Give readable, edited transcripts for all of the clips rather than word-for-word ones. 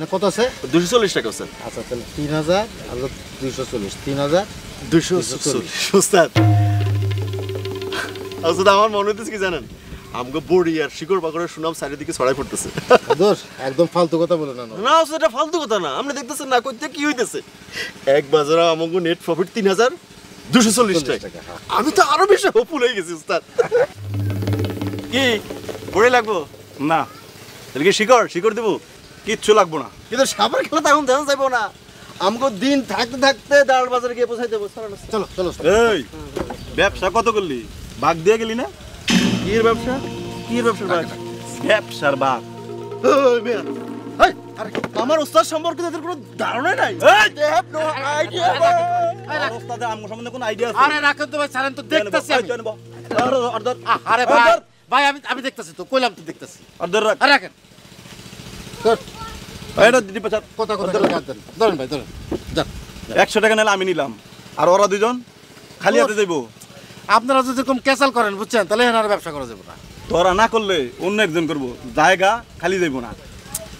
মানে কত আছে? 240 টাকা স্যার। আচ্ছা তাহলে 3000 আর 240 3240 ওস্তাদ ওস্তাদ আমার মনে হচ্ছে কি জানেন আমগো বড়ি আর শিকড় বাকড়ের সুনাম চারিদিকে ছড়াই পড়তেছে। দোষ একদম ফালতু কথা বলে না না ওস্তাদ এটা ফালতু কথা না আপনি দেখতেছেন না কইতে কি হইতেছে এক বাজারে আমগো নেট প্রফিট 3240 টাকা। আমি তো আরো বেশি হোপফুল হয়ে গেছি ওস্তাদ। কি বড়ি লাগবো না তাহলে কি শিকড় দেবো কিচ্ছু লাগবো না কিন্তু সাবার খেলা তখন ধ্যান যাইবো না আমগো দিন থাকতে থাকতে দাঁড় বাজারে গিয়ে পৌঁছাই দেবো। চলো চলো এই ব্যবসা কত করলি ভাগ দিয়ে গেলি না কি ব্যবসা ব্যবসার ভাগ আমার ওস্তাদ সম্পর্কে তাদের কোনো ধারণা নাই। ওস্তাদের আমগো সম্বন্ধে কোনো আইডিয়া আছে? আরে রাখেন তো ভাই ছাড়েন তো দেখতাছি আমি। আরে ভাই আমি দেখতাছি তো কইলাম তো দেখতাছি। অর্ডার রাখ। আরে রাখেন এটা দিদি পাচার কথা ধরেন ভাই ধরেন যান। 100 টাকা নিলে আমি নিলাম আর ওরা দুজন খালি হাতে যাইবো। আপনারা যদি এরকম ক্যাসাল করেন বুঝছেন তাহলে এনার ব্যবসা করা যাবে না। তোরা না করলে অন্য একজন করবো জায়গা খালি যাইবো না।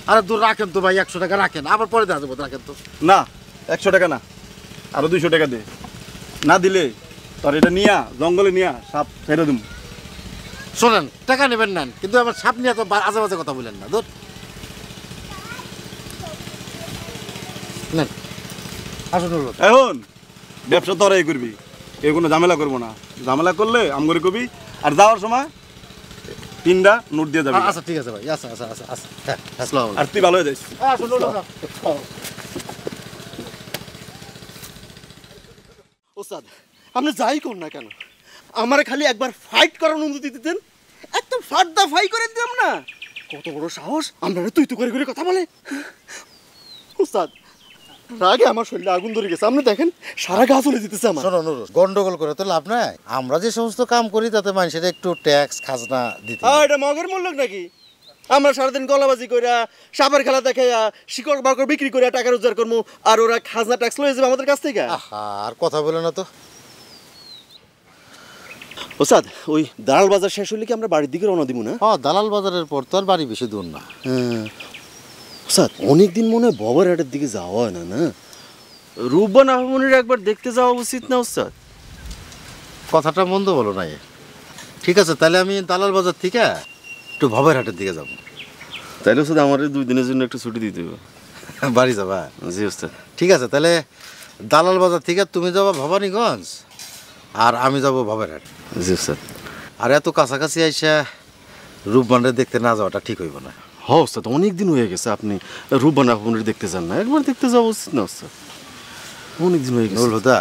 আরে দূর রাখেন তো ভাই 100 টাকা রাখেন আবার পরে দেওয়া যাবো রাখেন তো। না 100 টাকা না আরো 200 টাকা দে না দিলে তোর এটা নিয়া জঙ্গলে নিয়া সাপ ছেড়ে দিম। শোনেন টাকা নেবেন নেন কিন্তু আমার সাপ নিয়ে তো আজে বাজে কথা বলেন না দূর নেন আসুন। এখন ব্যবসা তোরাই করবি এ কোনো ঝামেলা করবো না ঝামেলা করলে আমগরে কবি আর যাওয়ার সময় 3টা নোট দিয়ে যাবি। আচ্ছা ঠিক আছে ভাই আচ্ছা আচ্ছা আচ্ছা আচ্ছা হ্যাঁ আসসালামু আলাইকুম। আর তুই ভালো হয়ে যাইস। ওস্তাদ আপনি যাই কোন না কেন আমার খালি একবার ফাইট করার অনুমতি দিতেন একদম ফাটদা ফাই করে দিতাম না। কত বড় সাহস আমরা তুই করে কথা বলে। ওস্তাদ রাগে আমার শরীরে আগুন ধরে গেছে আপনি দেখেন সারা গা চলে যেতেছে আমার। শোনো নুরুল গন্ডগোল করে তো লাভ নাই। আমরা যে সমস্ত কাম করি তাতে মানুষের একটু ট্যাক্স খাজনা দিতে হয়। এটা মগের মূল্য নাকি আমরা সারাদিন গলাবাজি কইরা সাপের খেলা দেখাইয়া শিকড় বাকড় বিক্রি কইরা টাকা রোজগার করবো আর ওরা খাজনা ট্যাক্স লয়ে যাবে আমাদের কাছ থেকে। আহা আর কথা বলে না তো। ওস্তাদ ওই দালাল বাজার শেষ হলে কি আমরা বাড়ির দিকে রওনা দিব না? হ্যাঁ দালাল বাজারের পর তো আর বাড়ি বেশি দূর না। ওস্তাদ অনেকদিন মনে হয় ববার হাটের দিকে যাওয়া হয় না না রূপবান আহমনির একবার দেখতে যাওয়া উচিত না ওস্তাদ? কথাটা মন্দ বলো নাই। ঠিক আছে তাহলে আমি দালাল বাজার থেকে একটু ভবের হাটের দিকে যাবো। তাইলে ওস্তাদ আমার 2 দিনের জন্য একটু ছুটি দিতে হবে। বাড়ি যাবা? জি ওস্তাদ। ঠিক আছে তাহলে দালাল বাজার থেকে তুমি যাবা ভবানীগঞ্জ আর আমি যাব ভবের হাট। জি ওস্তাদ। আর এত কাছাকাছি আইসা রূপবানরে দেখতে না যাওয়াটা ঠিক হইব না। হ্যাঁ ওস্তাদ অনেক দিন হয়ে গেছে আপনি রূপবান আহমনির দেখতে যান না একবার দেখতে যাওয়া উচিত না ওস্তাদ অনেক দিন হয়ে গেছে। নুরুল হুদা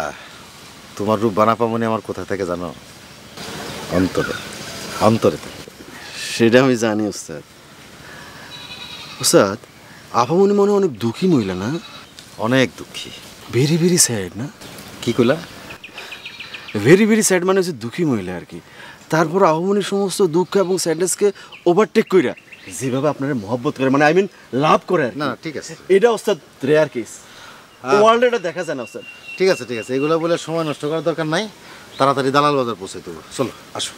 তোমার রূপবান আপামনি আমার কোথা থেকে জানো? অন্তরে অন্তরে থেকে। সেটা আমি জানি ওস্তাদ। ওস্তাদ আপামনি মনে অনেক দুঃখী মহিলা না? অনেক দুঃখী। ভেরি ভেরি স্যাড না? কি কইলা? ভেরি ভেরি স্যাড মানে হচ্ছে দুঃখী মহিলা আর কি। তারপর আহমনির সমস্ত দুঃখ এবং স্যাডনেসকে ওভারটেক কইরা যেভাবে আপনারা মহব্বত করে মানে আই মিন লাভ করে না ঠিক আছে এটা ওস্তাদ রেয়ার কেস ওয়ার্ল্ডে এটা দেখা যায় না ওস্তাদ। ঠিক আছে ঠিক আছে এগুলো বলে সময় নষ্ট করার দরকার নাই। তাড়াতাড়ি দালাল বাজার পৌঁছে দেবো। চলো আসো।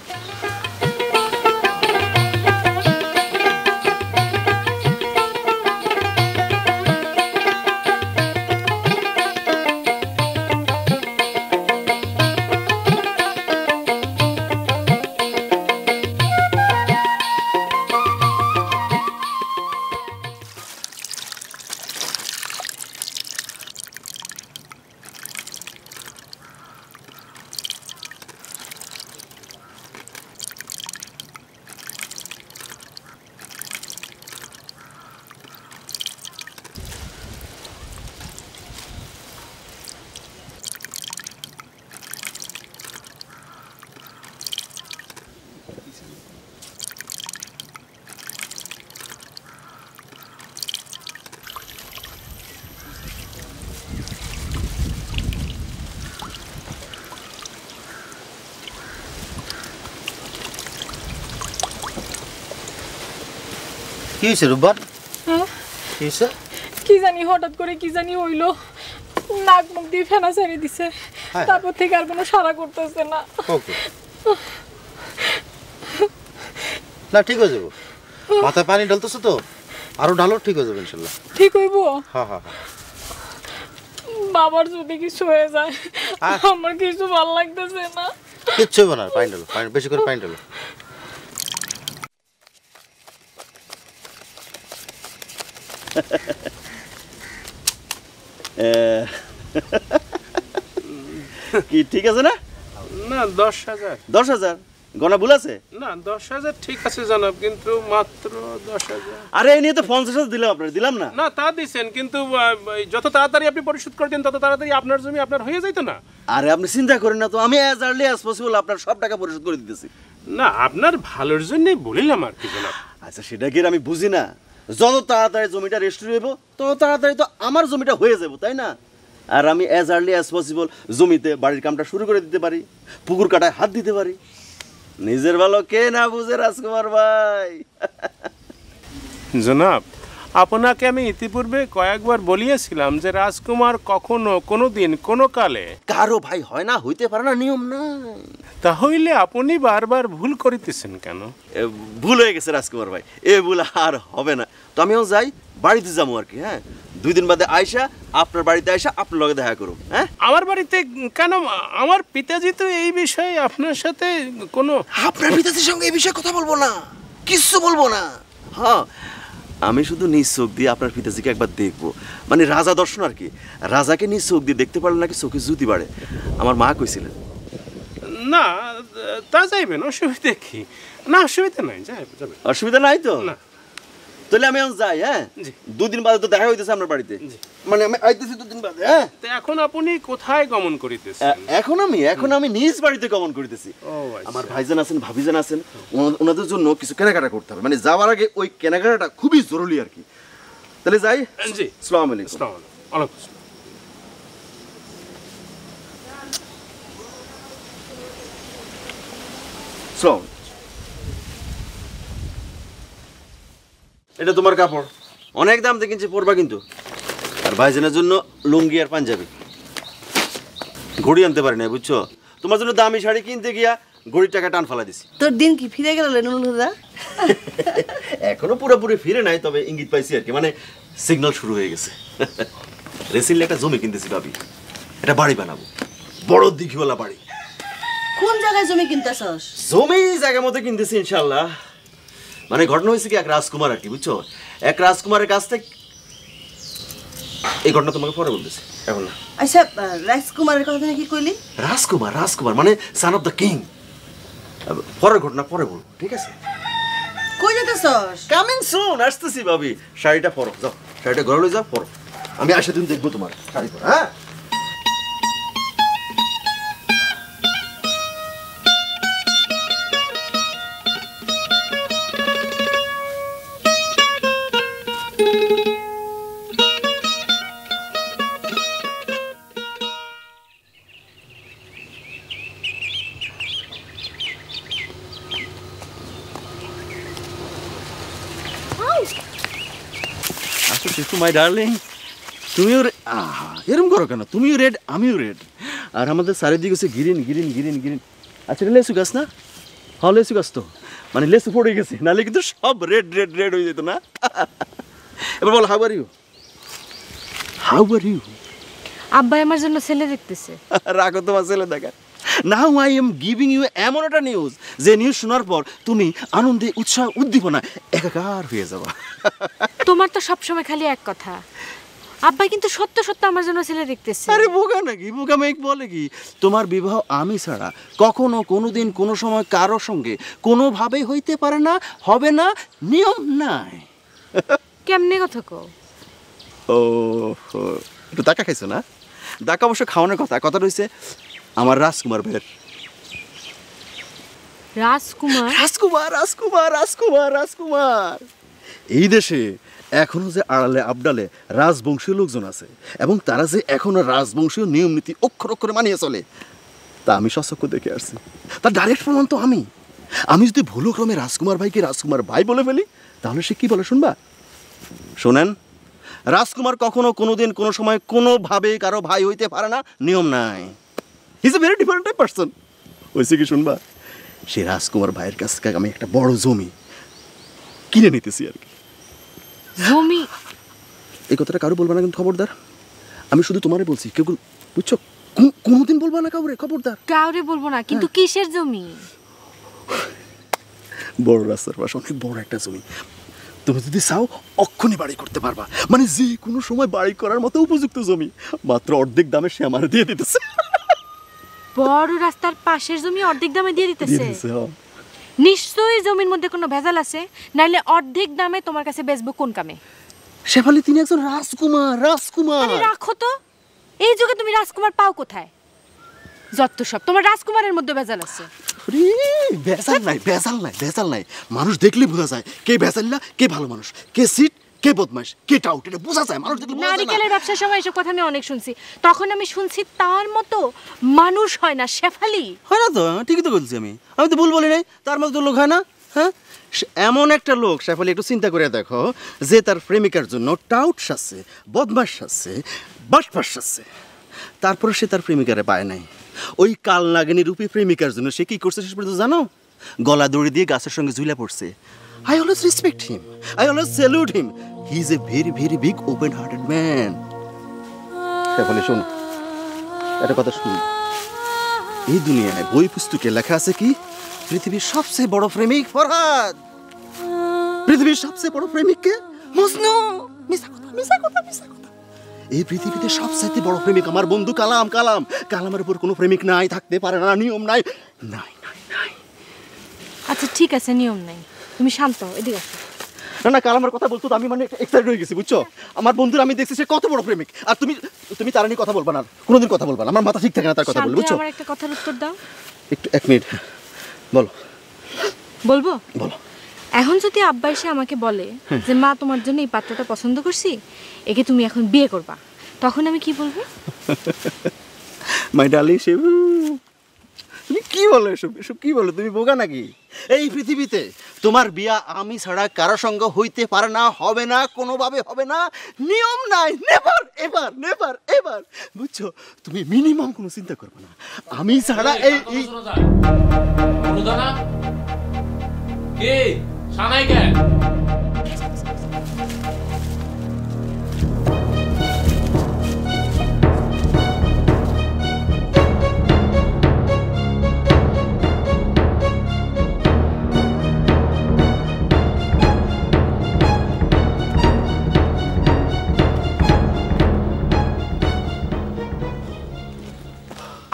কি হয়েছে রূপবান? কি হয়েছে? কি জানি হঠাৎ করে কি জানি হইলো নাক মুখ দিয়ে ফেনা ছেড়ে দিছে তারপর থেকে আর কোনো সাড়া করতেছে না। না ঠিক হয়ে যাবো। মাথায় পানি ঢালতেছো তো? আরো ঢালো, ঠিক হয়ে যাবে ইনশাল্লাহ। ঠিক হইব? হ্যাঁ হ্যাঁ হ্যাঁ। বাবার যদি কিছু হয়ে যায়, আহ। আমার কিছু ভালো লাগতেছে না। কিচ্ছু হবে না, পানি ঢালো, পানি বেশি করে পানি ঢালো। কি ঠিক আছে না? না 10,000 10,000 গনা ভুল আছে? না 10,000 ঠিক আছে জনাব, কিন্তু মাত্র 10,000। আরে এই নিয়ে তো 50,000 দিলাম আপনার, দিলাম না? না তা দিছেন, কিন্তু যত তাড়াতাড়ি আপনি পরিশোধ করতেন তত তাড়াতাড়ি আপনার জমি আপনার হয়ে যাইতো না? আরে আপনি চিন্তা করেন না তো, আমি অ্যাজ আর্লি অ্যাজ পসিবল আপনার সব টাকা পরিশোধ করে দিতেছি। না আপনার ভালোর জন্যই বলিলাম আর কি জনাব। আচ্ছা সেটা কি আর আমি বুঝি না? যত তাড়াতাড়ি জমিটা রেজিস্ট্রি হইব তত তাড়াতাড়ি তো আমার জমিটা হয়ে যাবো, তাই না? আর আমি অ্যাজ আর্লি অ্যাজ পসিবল জমিতে বাড়ির কামটা শুরু করে দিতে পারি, পুকুর কাটায় হাত দিতে পারি। নিজের ভালো কে না বুঝে রাজকুমার ভাই। জনাব, আপনাকে আমি ইতিপূর্বে কয়েকবার বলিয়েছিলাম যে রাজকুমার কখনো কোনো দিন কোনো কালে। কারো ভাই হয় না, হইতে পারে না, নিয়ম নাই। তাহলে আপনি বারবার ভুল করিতেছেন কেন? ভুল হয়ে গেছে রাজকুমার ভাই, এ ভুল আর হবে না। তো আমিও যাই, বাড়িতে যাবো আর কি। হ্যাঁ, 2 দিন বাদে আয়সা আপনার বাড়িতে আয়সা আপনার লগে দেখা করুন। হ্যাঁ, আমার বাড়িতে কেন? আমার পিতাজি তো এই বিষয়ে আপনার সাথে কোনো। আপনার পিতাজির সঙ্গে এই বিষয়ে কথা বলবো না, কিচ্ছু বলবো না। হ্যাঁ, আমি শুধু নিজ চোখ দিয়ে আপনার পিতাজিকে একবার দেখবো, মানে রাজা দর্শন আর কি। রাজাকে নিজ চোখ দিয়ে দেখতে পারলে নাকি চোখে জুতি বাড়ে, আমার মা কইছিলেন। না তা যাইবেন, অসুবিধা কি? না অসুবিধা নাই, যাবে। অসুবিধা নাই তো? না। তাহলে আমি এখন যাই। হ্যাঁ, জি। 2 দিন বাদে তো দেখা হইতেছে আপনার বাড়িতে, মানে আমি আইতেছি 2 দিন বাদে। হ্যাঁ, তো এখন আপনি কোথায় গমন করিতেছেন? এখন আমি নিজ বাড়িতে গমন করতেছি। ও আচ্ছা। আমার ভাইজান আছেন, ভাবিজান আছেন, ওনাদের জন্য কিছু কেনাকাটা করতে হবে, মানে যাওয়ার আগে ওই কেনাকাটাটা খুবই জরুরি আর কি। তাহলে যাই। জি। আসসালামু আলাইকুম। আসসালামু আলাইকুম। ওয়ালাইকুম আসসালাম। আসসালামু। এটা তোমার কাপড়, অনেক দাম দিয়ে কিনছি, পরবা কিন্তু। আর ভাইজানের জন্য লুঙ্গি আর পাঞ্জাবি। ঘড়ি আনতে পারি না, বুঝছো? তোমার জন্য দামি শাড়ি কিনতে গিয়া ঘড়ির টাকা টান ফালা দিছি। তোর দিন কি ফিরে গেল নুনুদা? এখনো পুরোপুরি ফিরে নাই, তবে ইঙ্গিত পাইছি আর কি, মানে সিগন্যাল শুরু হয়ে গেছে। রিসেন্টলি একটা জমি কিনতেছি ভাবি, এটা বাড়ি বানাবো, বড় দিঘিওয়ালা বাড়ি। কোন জায়গায় জমি কিনতেছস? জমি জায়গা মতো কিনতেছি ইনশাল্লাহ। মানে ঘটনা হয়েছে কি, এক রাজকুমার আর কি, বুঝছো? এক রাজকুমারের কাছ থেকে। এই ঘটনা তোমাকে পরে বলতেছি, এখন না। আচ্ছা, রাজকুমারের কথা কি কইলি? রাজকুমার, রাজকুমার মানে সান অফ দ্য কিং। পরের ঘটনা পরে বলবো, ঠিক আছে? কই যেতেছস? কামিং সুন, আসতেছি ভাবি। শাড়িটা পরো, যাও শাড়িটা ঘরে লয়ে যাও, পরো। আমি আসে দিন দেখবো তোমার শাড়ি পরো। হ্যাঁ, আসো শিশু মাই ডার্লিং। তুমিও এরকম করো কেন? তুমিও রেড, আমিও রেড, আর আমাদের চারিদিকে হচ্ছে গ্রিন গ্রিন গ্রিন গ্রিন। আচ্ছা, এটা লেসু গাছ না? হ্যাঁ লেসু গাছ তো, মানে লেসু পড়ে গেছে, নাহলে কিন্তু সব রেড রেড রেড হয়ে যেত না। এবার বল, how are you? How are you? আব্বাই আমার জন্য ছেলে দেখতেছে। রাখো তোমার ছেলে দেখা। Now I am giving you এমন একটা নিউজ, যে নিউজ শোনার পর তুমি আনন্দে, উৎসাহ, উদ্দীপনা একাকার হয়ে যাবা। তোমার তো সবসময় খালি এক কথা। আব্বাই কিন্তু সত্য সত্য আমার জন্য ছেলে দেখতেছে। আরে বোকা নাকি? বোকা মেয়ে বলে কি? তোমার বিবাহ আমি ছাড়া কখনো কোনোদিন কোনো সময় কারো সঙ্গে কোনোভাবেই হইতে পারে না, হবে না, নিয়ম নাই। কেমনে কথা কও? ও একটু দাকা খাইছো না? দাকা অবশ্য খাওয়ানোর কথা, কথা রয়েছে আমার রাজকুমার ভাইয়ের। রাজকুমার? রাজকুমার, রাজকুমার, রাজকুমার, রাজকুমার। এই দেশে এখনো যে আড়ালে আবডালে রাজবংশীয় লোকজন আছে, এবং তারা যে এখনো রাজবংশীয় নিয়ম নীতি অক্ষর অক্ষরে মানিয়ে চলে, তা আমি সচক্ষে দেখে আসছি। তার ডাইরেক্ট প্রমাণ তো আমি। আমি যদি ভুলক্রমে রাজকুমার ভাইকে রাজকুমার ভাই বলে ফেলি, তাহলে সে কি বলে শুনবা? শোনেন, রাজকুমার কখনো কোনোদিন কোনো সময় কোনোভাবে কারো ভাই হইতে পারে না, নিয়ম নাই। He is a very different type person. হয়েছে কি শুনবা? সে রাজকুমার ভাইয়ের কাছ থেকে আমি একটা বড় জমি কিনে নিতেছি আর কি। জমি এই কথাটা কারো বলবা না কিন্তু, খবরদার। আমি শুধু তোমারে বলছি, কেউ বুঝছো, কোনোদিন বলবা না কাউরে, খবরদার। কাউরে বলবো না, কিন্তু কিসের জমি? বড় রাস্তার পাশে অনেক বড় একটা জমি। তুমি যদি চাও অক্ষণই বাড়ি করতে পারবা, মানে যে কোনো সময় বাড়ি করার মতো উপযুক্ত জমি। মাত্র অর্ধেক দামে সে আমার দিয়ে দিতেছে। বড় রাস্তার পাশের জমি অর্ধেক দামে দিয়ে দিতেছে? হ্যাঁ। নিশ্চয়ই জমির মধ্যে কোনো ভেজাল আছে, নাইলে অর্ধেক দামে তোমার কাছে বেচবো কোন কামে? শেফালি, তিনি একজন রাজকুমার। আরে রাখো তো, এই যুগে তুমি রাজকুমার পাও কোথায়? যত সব তোমার রাজকুমারের মধ্যে ভেজাল আছে। ভেজাল নাই। মানুষ দেখলে বোঝা যায় কে ভেজাল্লা, কে ভালো মানুষ, কে সিট, কে বদমাইশ, কে টাউট, এটা বোঝা যায়। মানুষ দেখলে বোঝা যায় না। নারিকেলের ব্যবসার সময় এসব কথা আমি অনেক শুনছি, তখন আমি শুনছি তার মতো মানুষ হয় না শেফালি। হয় না তো, ঠিকই তো বলছি আমি তো ভুল বলি নাই। তার মতো লোক হয় না? হ্যাঁ, এমন একটা লোক শেফালি, একটু চিন্তা করে দেখো, যে তার প্রেমিকার জন্য টাউট সাজছে, বদমাশ সাজছে, বাটপাস সাজছে, তারপরে সে তার প্রেমিকারে পায় নাই। ওই কাল নাগিনী রূপী প্রেমিকার জন্য সে কি করছে শেষ পর্যন্ত জানো? গলা দড়ি দিয়ে গাছের সঙ্গে ঝুলে পড়ছে। I always respect him. I always salute him. He is a very, very big, open-hearted man. Shefali, শোন, একটা কথা শুন। এই দুনিয়ায় বই পুস্তকে লেখা আছে কি, পৃথিবীর সবচেয়ে বড় প্রেমিক ফরহাদ, পৃথিবীর সবচেয়ে বড় প্রেমিককে মজনু। মিছা কথা। এই পৃথিবীতে সবচাইতে বড় প্রেমিক আমার বন্ধু কালামের উপর কোনো প্রেমিক নাই, থাকতে পারে না, নিয়ম নাই। আচ্ছা ঠিক আছে, নিয়ম নাই, তুমি শান্ত হও, এদিকে আসো। না, কালামের কথা বলতো তো আমি মানে এক্সাইটেড হয়ে গেছি, বুঝছো? আমার বন্ধুর আমি দেখছি সে কত বড় প্রেমিক, আর তুমি তার নিয়ে কথা বলবা না, কোনোদিন কথা বলবা না। আমার মাথা ঠিক থাকে না তার কথা বললে, বুঝছো? আমার একটা কথার উত্তর দাও। একটু 1 মিনিট বলবো। বলো। এখন যদি আব্বা এসে আমাকে বলে যে মা, তোমার জন্য এই পাত্রটা পছন্দ করছি, একে তুমি এখন বিয়ে করবা, তখন আমি কি বলবো? মাই ডার্লিং শিবু, তুমি কি বলো এসব কি বলো? তুমি বোকা নাকি? এই পৃথিবীতে তোমার বিয়া আমি ছাড়া কারো সঙ্গে হইতে পারে না, হবে না, কোনোভাবে হবে না, নিয়ম নাই, নেভার এভার, বুঝছো? তুমি মিনিমাম কোনো চিন্তা করবে না, আমি ছাড়া এই কে সানাই কে?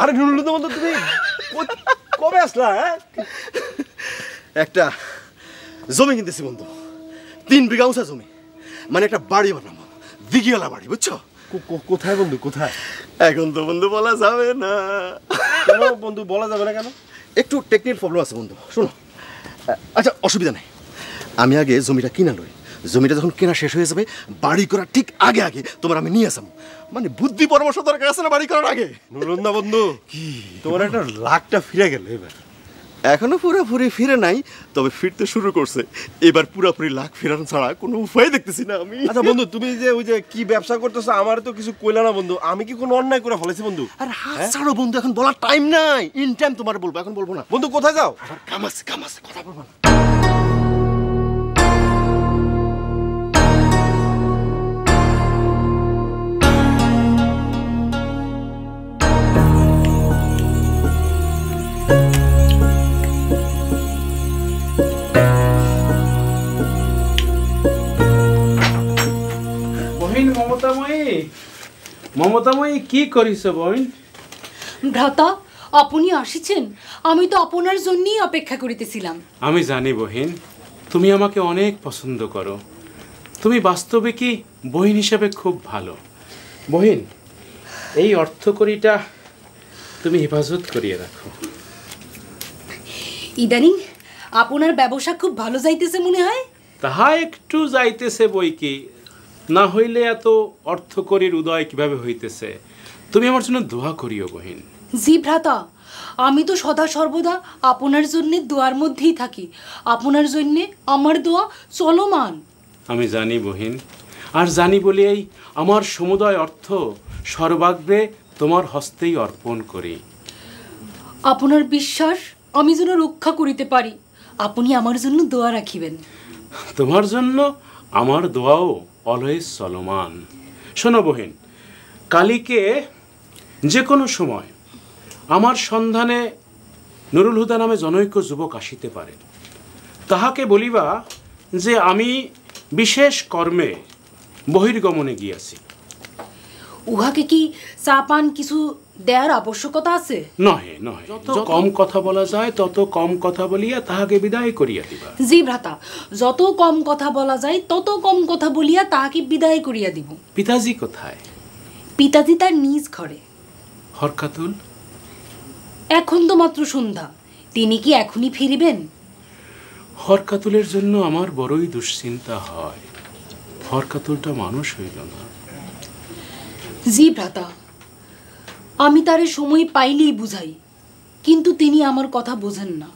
আরে নুরুল তো বন্ধু, তুমি কবে আসলা? হ্যাঁ, একটা জমি কিনতেছি বন্ধু, 3 বিঘা উঁচা জমি, মানে একটা বাড়ি বানাবো, দিঘিওয়ালা বাড়ি, বুঝছো? কোথায় বন্ধু, কোথায়? এখন তো বন্ধু বলা যাবে না। কেন বন্ধু বলা যাবে না কেন? একটু টেকনিক্যাল প্রবলেম আছে বন্ধু, শোনো। আচ্ছা, অসুবিধা নেই, আমি আগে জমিটা কিনা লই, জমিটা যখন কেনা শেষ হয়ে যাবে, বাড়ি করার ঠিক আগে তোমার আমি নিয়ে আসাম। মানে বুদ্ধি পরামর্শ দরকার আছে না বাড়ি করার আগে? নুরুল না বন্ধু, কি তোমার একটা লাখটা ফিরে গেল এবার? এখনো পুরোপুরি ফিরে নাই, তবে ফিরতে শুরু করছে। এবার পুরোপুরি লাখ ফেরানো ছাড়া কোনো উপায় দেখতেছি না আমি। আচ্ছা বন্ধু, তুমি যে ওই যে কি ব্যবসা করতেছো, আমার তো কিছু কইলা না বন্ধু। আমি কি কোনো অন্যায় করে ফেলেছি বন্ধু? আর হাত ছাড়ো বন্ধু, এখন বলার টাইম নাই, ইন টাইম তোমার বলবো, এখন বলবো না। বন্ধু কোথায় যাও? আবার কাম আছে, কথা বলবো না। মমতাময়ী কি করিস বোন? ভ্রাতা, আপনি আসিছেন? আমি তো আপনার জন্যই অপেক্ষা করিতেছিলাম। আমি জানি বহিন, তুমি আমাকে অনেক পছন্দ করো, তুমি বাস্তবে কি বহিন হিসেবে খুব ভালো। বহিন, এই অর্থকড়িটা তুমি হেফাজত করিয়ে রাখো। ইদানিং আপনার ব্যবসা খুব ভালো যাইতেছে মনে হয়। তাহা একটু যাইতেছে বই কি, না হইলে এত অর্থকরীর উদয় কিভাবে হইতেছে। তুমি আমার জন্য দোয়া করিও বহিন। জি ভ্রাতা, আমি তো সদা সর্বদা আপনার জন্য দোয়ার মধ্যেই থাকি। আপনার জন্য আমার দোয়া চলমান। আমি জানি বহিন, আর জানি বলিয়াই আমার সমুদয় অর্থ সর্বাগ্রে তোমার হস্তেই অর্পণ করি। আপনার বিশ্বাস আমি যেন রক্ষা করিতে পারি, আপনি আমার জন্য দোয়া রাখিবেন। তোমার জন্য আমার দোয়াও অলওয়েজ চলমান। শোনো বহিন, কালীকে যে কোনো সময় আমার সন্ধানে নুরুল হুদা নামে জনৈক যুবক আসিতে পারে। তাহাকে বলিবা যে আমি বিশেষ কর্মে বহির্গমনে গিয়াছি। উহাকে কি চা পান কিছু দেয়ার আবশ্যকতা আছে? নহে নহে, যত কম কথা বলা যায় তত কম কথা বলিয়া তাহাকে বিদায় করিয়া দিবা। জি ভ্রাতা, যত কম কথা বলা যায় তত কম কথা বলিয়া তাহাকে বিদায় করিয়া দিব। পিতাজি কোথায়? পিতাজি তার নিজ ঘরে। হরকাতুল? এখন তো মাত্র সন্ধ্যা, তিনি কি এখনই ফিরিবেন? হরকাতুলের জন্য আমার বড়ই দুশ্চিন্তা হয়। হরকাতুলটা মানুষ হইল না। জি ভ্রাতা, আমি তারে সময় পাইলেই বুঝাই, কিন্তু তিনি আমার কথা বোঝেন না।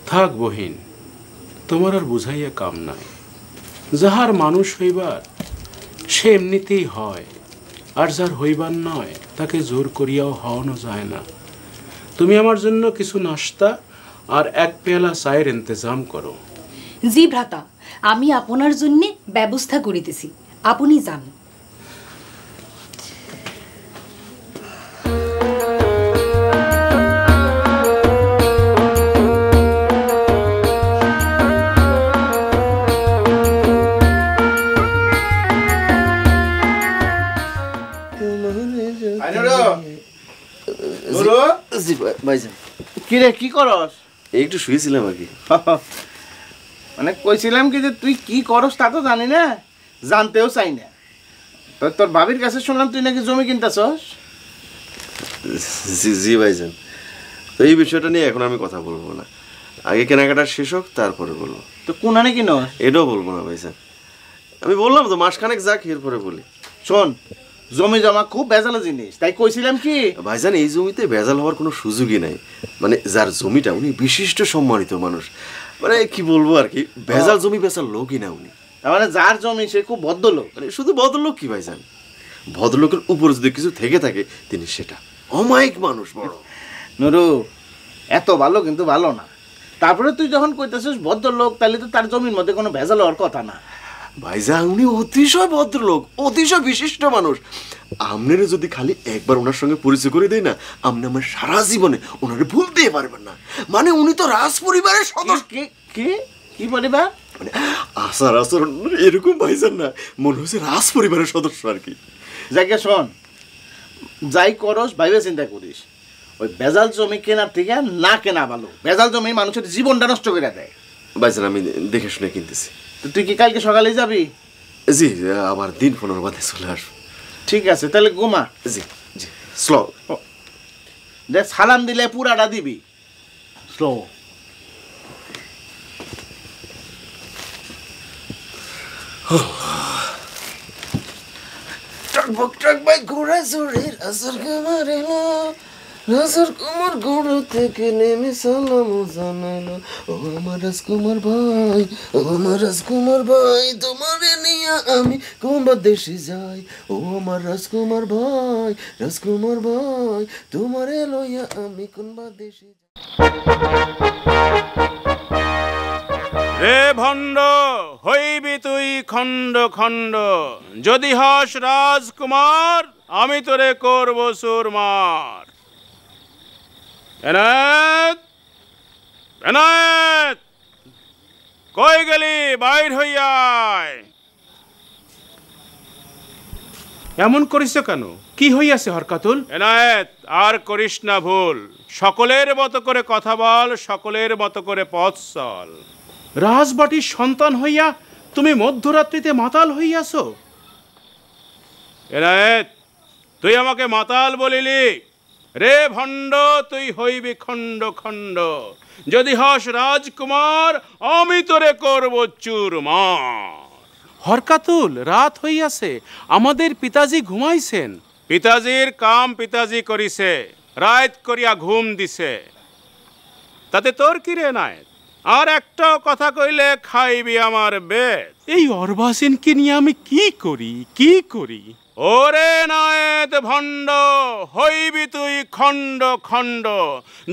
থাক বহিন, তোমার আর বুঝাইয়া কাম নাই। যাহার মানুষ হইবার সে এমনিতেই হয়, আর যার হইবার নয় তাকে জোর করিয়াও হওয়ানো যায় না। তুমি আমার জন্য কিছু নাস্তা আর এক পেয়ালা চায়ের ইন্তজাম করো। জি ভ্রাতা, আমি আপনার জন্য ব্যবস্থা করিতেছি, আপনি যান। কিরে কি করস? একটু শুয়েছিলাম আর কি। মানে কইছিলাম কি যে তুই কি করস তা তো জানি না, জানতেও চাই না। তোর ভাবির কাছে শুনলাম তুই নাকি জমি কিনতেছস। জি জি ভাইজান, তো এই বিষয়টা নিয়ে এখন আমি কথা বলবো না, আগে কেনাকাটা শেষ হোক তারপরে বলবো। তো কোনানে কিনস? এটাও বলবো না ভাইজান, আমি বললাম তো মাসখানেক যাক এরপরে বলি। শোন, জমি জমা খুব ভেজালো জিনিস, তাই কইছিলাম কি ভাইজান এই জমিতে ভেজাল হওয়ার কোনো সুযোগই নাই। মানে যার জমিটা উনি বিশিষ্ট সম্মানিত মানুষ, মানে কি বলবো আর কি, ভেজাল জমি বেচার লোকই না উনি। তার মানে যার জমি সে খুব ভদ্রলোক। মানে শুধু ভদ্রলোক কি ভাইজান, ভদ্রলোকের উপরে যদি কিছু থেকে থাকে তিনি সেটা অমায়িক মানুষ বড়। নুরু এত ভালো কিন্তু ভালো না। তারপরে তুই যখন কইতেছিস ভদ্রলোক, তাহলে তো তার জমির মধ্যে কোনো ভেজাল হওয়ার কথা না। ভাইজান উনি অতিশয় ভদ্রলোক, অতিশয় বিশিষ্ট মানুষ। আপনারা যদি খালি একবার ওনার সঙ্গে পরিচয় করে দেয় না, আপনি আমার সারা জীবনে ওনারে ভুলতেই পারবেন না। মানে উনি তো রাজ পরিবারের সদস্য। কি পরিবার? মানে আচার আচরণ এরকম ভাইজান না, মনে হচ্ছে রাজ পরিবারের সদস্য আর কি। যাকে শোন, যাই করস ভাইবে চিন্তা করিস। ওই ভেজাল জমি কেনার থেকে না কেনা ভালো। ভেজাল জমি মানুষের জীবনটা নষ্ট করে দেয়। ভাইজান আমি দেখে শুনে কিনতেছি। তো তুই কি কালকে সকালে যাবি? জি, আবার দিন 15 বাদে চলে আসবো। ঠিক আছে, তাহলে ঘুমা। জি জি, স্লো। দেখ সালাম দিলে পুরাটা দিবি, স্লো। টকবক টকবক ঘোড়া জোরে রাজার কামার এলো, রাজার কুমার ঘোড়া থেকে নেমে সালাম জানাইলো। ও আমার রাজকুমার ভাই, ও আমার রাজকুমার ভাই, তোমারে নিয়ে আমি কোন দেশে যাই। ও আমার রাজকুমার ভাই, রাজকুমার ভাই, তোমারে লইয়া আমি কোন দেশে যাই। রে ভণ্ড, হইবি তুই খণ্ড খণ্ড, যদি হস রাজকুমার আমি তোরে করব সুরমার। এনায়েত, এনায়েত, কই গেলি? বাইর হইয়ায়। এমন করিস কেন? কি হইয়াছে হরকাতুল? এনায়েত, আর করিস না ভুল। সকলের মতো করে কথা বল, সকলের মতো করে পথ চল। রাজবাটির সন্তান হইয়া তুমি মধ্যরাত্রিতে মাতাল হইয়াছ? এনায়েত, তুই আমাকে মাতাল বলিলি? রে ভণ্ড, তুই হইবি খণ্ড খণ্ড, যদি হস রাজকুমার আমি তোরে করব চুরমার। হরকাতুল, রাত হইয়াছে, আমাদের পিতাজি ঘুমাইছেন। পিতাজির কাম পিতাজি করিছে, রাত করিয়া ঘুম দিছে, তাতে তোর কি রে নায়েত? আর একটা কথা কইলে খাইবি আমার বেদ। এই অর্বাসিনকে নিয়ে আমি কি করি, কি করি? ওরে নায়েদ ভণ্ড, হইবি তুই খণ্ড খণ্ড,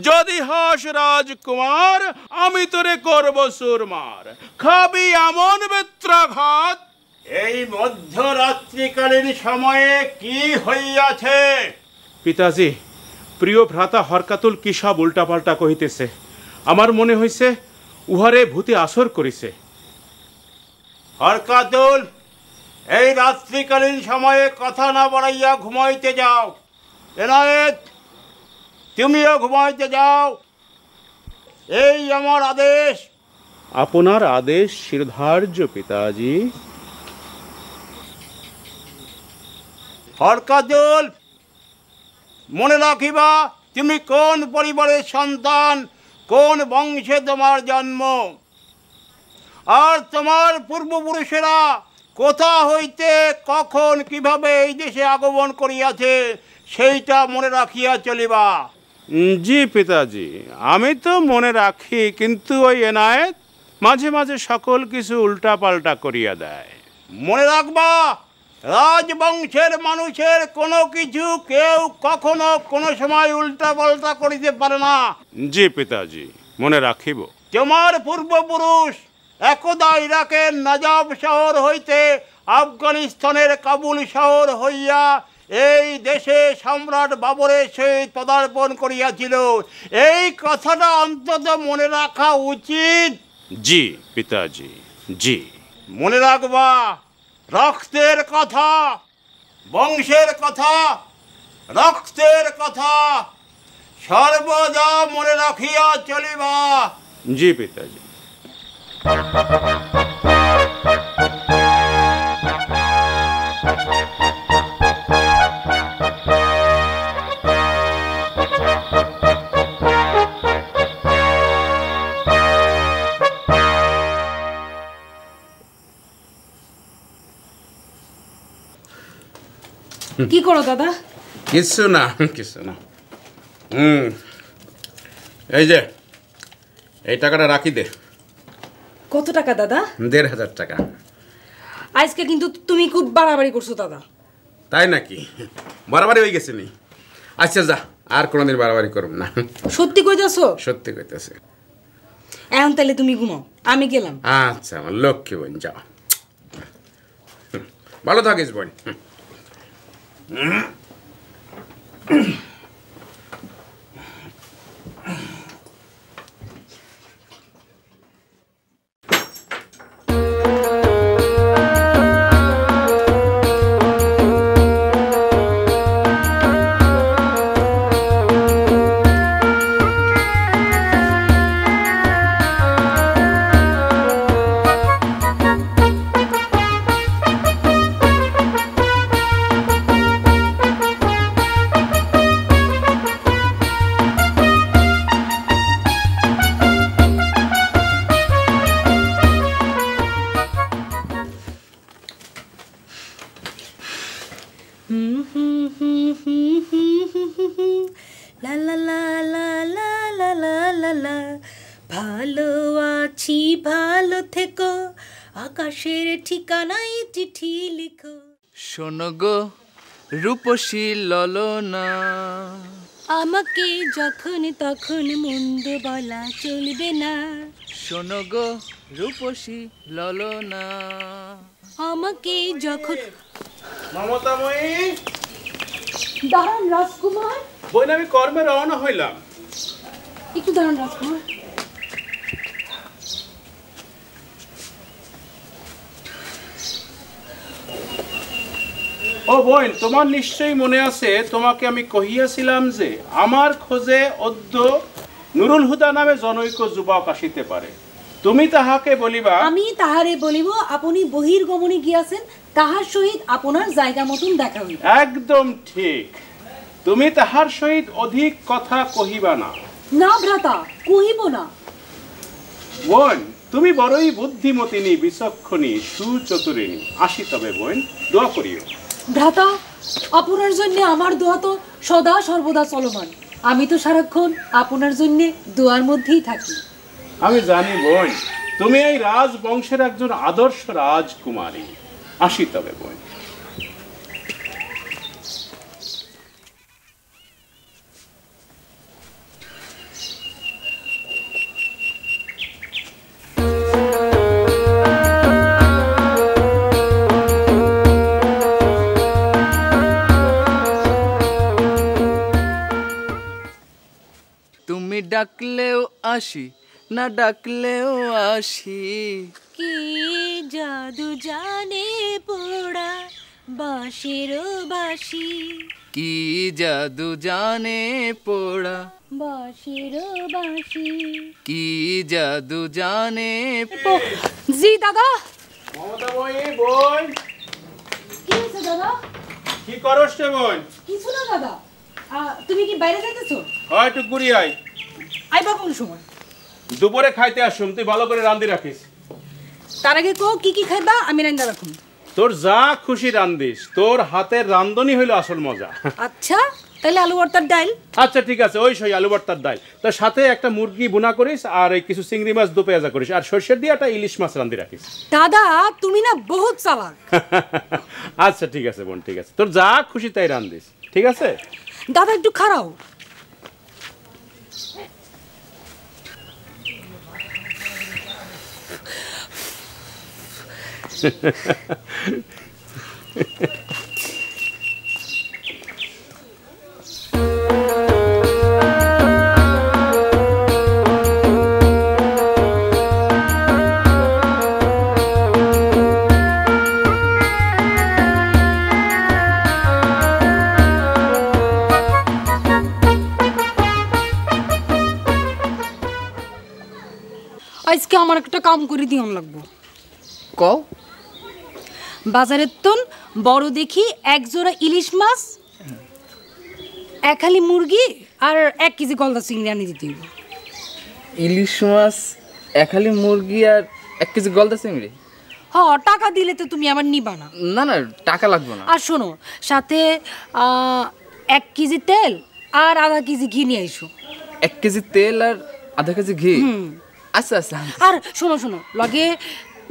যদি হস রাজকুমার আমি তোরে করব সুরমার, খাবি এমন বেত্রাঘাত। এই মধ্যরাত্রিকালীন সময়ে কি হইয়াছে? পিতাজি, প্রিয় ভ্রাতা হরকাতুল কি সব উল্টাপাল্টা কহিতেছে। আমার মনে হইছে উহারে ভূতে আসর করিছে। হরকাতুল, এই রাত্রিকালীন সময়ে কথা না বাড়াইয়া ঘুমাইতে যাও। এনায়েত, তুমিও ঘুমাইতে যাও, এই আমার আদেশ। আপনার আদেশ শিরধার্য পিতাজি। হরকাতুল, মনে রাখিবা তুমি কোন পরিবারের সন্তান, কোন বংশে তোমার জন্ম, আর তোমার পূর্বপুরুষেরা কোথা হইতে কখন কিভাবে এই দেশে আগমন করিয়াছে সেইটা মনে রাখিয়া চলিবা। জি পিতাজি, আমি তো মনে রাখি, কিন্তু ওই এনায়েত মাঝে মাঝে সকল কিছু উল্টাপাল্টা করিয়া দেয়। মনে রাখবা, রাজবংশের মানুষের কোনো কিছু কেউ কখনো কোনো সময় উল্টাপাল্টা করিতে পারে না। জি পিতাজি, মনে রাখিব। তোমার পূর্বপুরুষ একদা ইরাকের নাজাব শহর হইতে আফগানিস্তানের কাবুল শহর হইয়া এই দেশে সম্রাট বাবরের সহিত পদার্পণ করিয়াছিল। এই কথাটা অন্তত মনে রাখা উচিত। জি পিতাজি, জি। মনে রাখবা, রক্তের কথা, বংশের কথা, রক্তের কথা সর্বদা মনে রাখিয়া চলিবা। জি পিতাজি। কি করো দাদা? কিছু না, কিছু না। এই যে এই টাকাটা রাখি দে। কত টাকা দাদা? ১,৫০০ টাকা। আজকে কিন্তু তুমি খুব বাড়াবাড়ি করছো দাদা। তাই নাকি? বাড়াবাড়ি হয়ে গেছে নি? আচ্ছা যা, আর কোনোদিন বাড়াবাড়ি করব না। সত্যি কইতাছো? সত্যি কইতেছে। এখন তাহলে তুমি ঘুমাও, আমি গেলাম। আচ্ছা আমার লক্ষ্মী বোন, যাও। ভালো থাকিস বোন। ভালো আছি, ভালো থেকো, আকাশের ঠিকানায় চিঠি লিখো। শোনো গো রূপসী ললনা, আমাকে যখন তখন মন্দ বলা চলবে না। শোনো গো রূপসী ললনা, আমাকে যখন। মমতাময়ী, দাঁড়ান রাজকুমার। বোন, আমি কর্মে রওনা হইলাম। একটু দাঁড়ান রাজকুমার। ও বোন, তোমার নিশ্চয়ই মনে আছে, তোমাকে আমি কহিয়াছিলাম যে আমার খোঁজে অদ্য নুরুল হুদা নামে জনৈক যুবক আসিতে পারে। তুমি তাহাকে বলিবা। আমি তাহারে বলিব আপনি বহির্গমনে গিয়াছেন, তাহার সহিত আপনার জায়গা মতন দেখা হইবে। একদম ঠিক। তুমি তাহার সহিত অধিক কথা কহিবা না। না ভ্রাতা, কহিব না। বোন, তুমি বড়ই বুদ্ধিমতিনী, বিচক্ষণী, সুচতুরিনী। আসি তবে বোন, দোয়া করিও। ভ্রাতা, আপনার জন্য আমার দোয়া তো সদা সর্বদা চলমান। আমি তো সারাক্ষণ আপনার জন্য দোয়ার মধ্যেই থাকি। আমি জানি বোন, তুমি এই রাজবংশের একজন আদর্শ রাজকুমারী। আসি তবে বোন। তুমি ডাকলেও আসি, না ডাকলেও আসি। কি জাদু জানে পোড়া বাঁশির বাঁশি, কি জাদু জানে পোড়া বাঁশির বাঁশি। কি জাদু জানে। জি দাদা। মমতা বোন, কি হয়েছে দাদা? কি করস রে বোন? কিছু না দাদা। তুমি কি বাইরে যাইতেছো? হয় একটু ঘুরি আয়। আইবা কোন সময়? দুপুরে খাইতে আসুম, তুই ভালো করে রান্ধি রাখিস। তার আগে কো কি কি খাইবা, আমি রান্না রাখুন। তোর যা খুশি রান্ধিস, তোর হাতের রান্ধনি হইলো আসল মজা। আচ্ছা তাহলে আলু ভর্তার ডাল। আচ্ছা ঠিক আছে, ওই সই আলু ভর্তার ডাল, তার সাথে একটা মুরগি বুনা করিস, আর এই কিছু চিংড়ি মাছ দো পেঁয়াজা করিস, আর সর্ষের দিয়ে একটা ইলিশ মাছ রান্ধি রাখিস। দাদা তুমি না বহুত চালাক। আচ্ছা ঠিক আছে বোন, ঠিক আছে, তোর যা খুশি তাই রান্ধিস, ঠিক আছে? দাদা একটু খারাও। আজকে আমার একটা কাম করে দিয়ন লাগবো। কও। বাজারের তন বড় দেখি এক জোড়া ইলিশ মাছ, এক হালি মুরগি আর 1 কেজি গলদা চিংড়ি আনি দিতে হইব। ইলিশ মাছ, এক হালি মুরগি আর 1 কেজি গলদা চিংড়ি? হ, টাকা দিলে তো তুমি আমার নিবা না। না না, টাকা লাগবে না। আর শোনো, সাথে 1 কেজি তেল আর আধা কেজি ঘি নিয়ে আইসো। 1 কেজি তেল আর আধা কেজি ঘি? আচ্ছা আচ্ছা। আর শোনো শোনো, লগে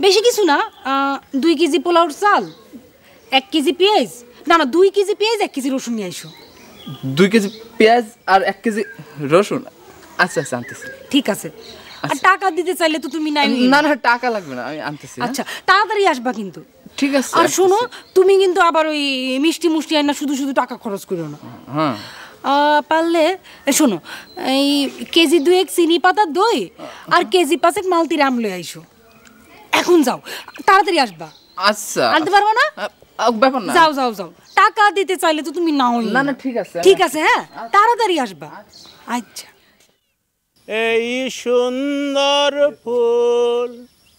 বেশি কিছু না, 2 কেজি পোলাওর চাল, 1 কেজি পেঁয়াজ, না না 2 কেজি পেঁয়াজ 1 কেজি রসুন নিয়ে আইসো। 2 কেজি পেঁয়াজ আর 1 কেজি রসুন? আচ্ছা আচ্ছা, আনতেছি। ঠিক আছে। আর টাকা দিতে চাইলে তো তুমি নাই। না না, টাকা লাগবে না, আমি আনতেছি। আচ্ছা তাড়াতাড়ি আসবা কিন্তু। ঠিক আছে। আর শোনো, তুমি কিন্তু আবার ওই মিষ্টি মুষ্টি আইনা শুধু শুধু টাকা খরচ করো না। হ্যাঁ। পারলে শোনো, এই কেজি 2 চিনি পাতা দই আর কেজি 5 মালতির আম লই আইসো। এখন যাও, তাড়াতাড়ি আসবা। আচ্ছা। আনতে পারবা না? ব্যাপার না। যাও যাও যাও, টাকা দিতে চাইলে তো তুমি নাও। না না, ঠিক আছে। ঠিক আছে, হ্যাঁ তাড়াতাড়ি আসবা। আচ্ছা। এই সুন্দর ফুল,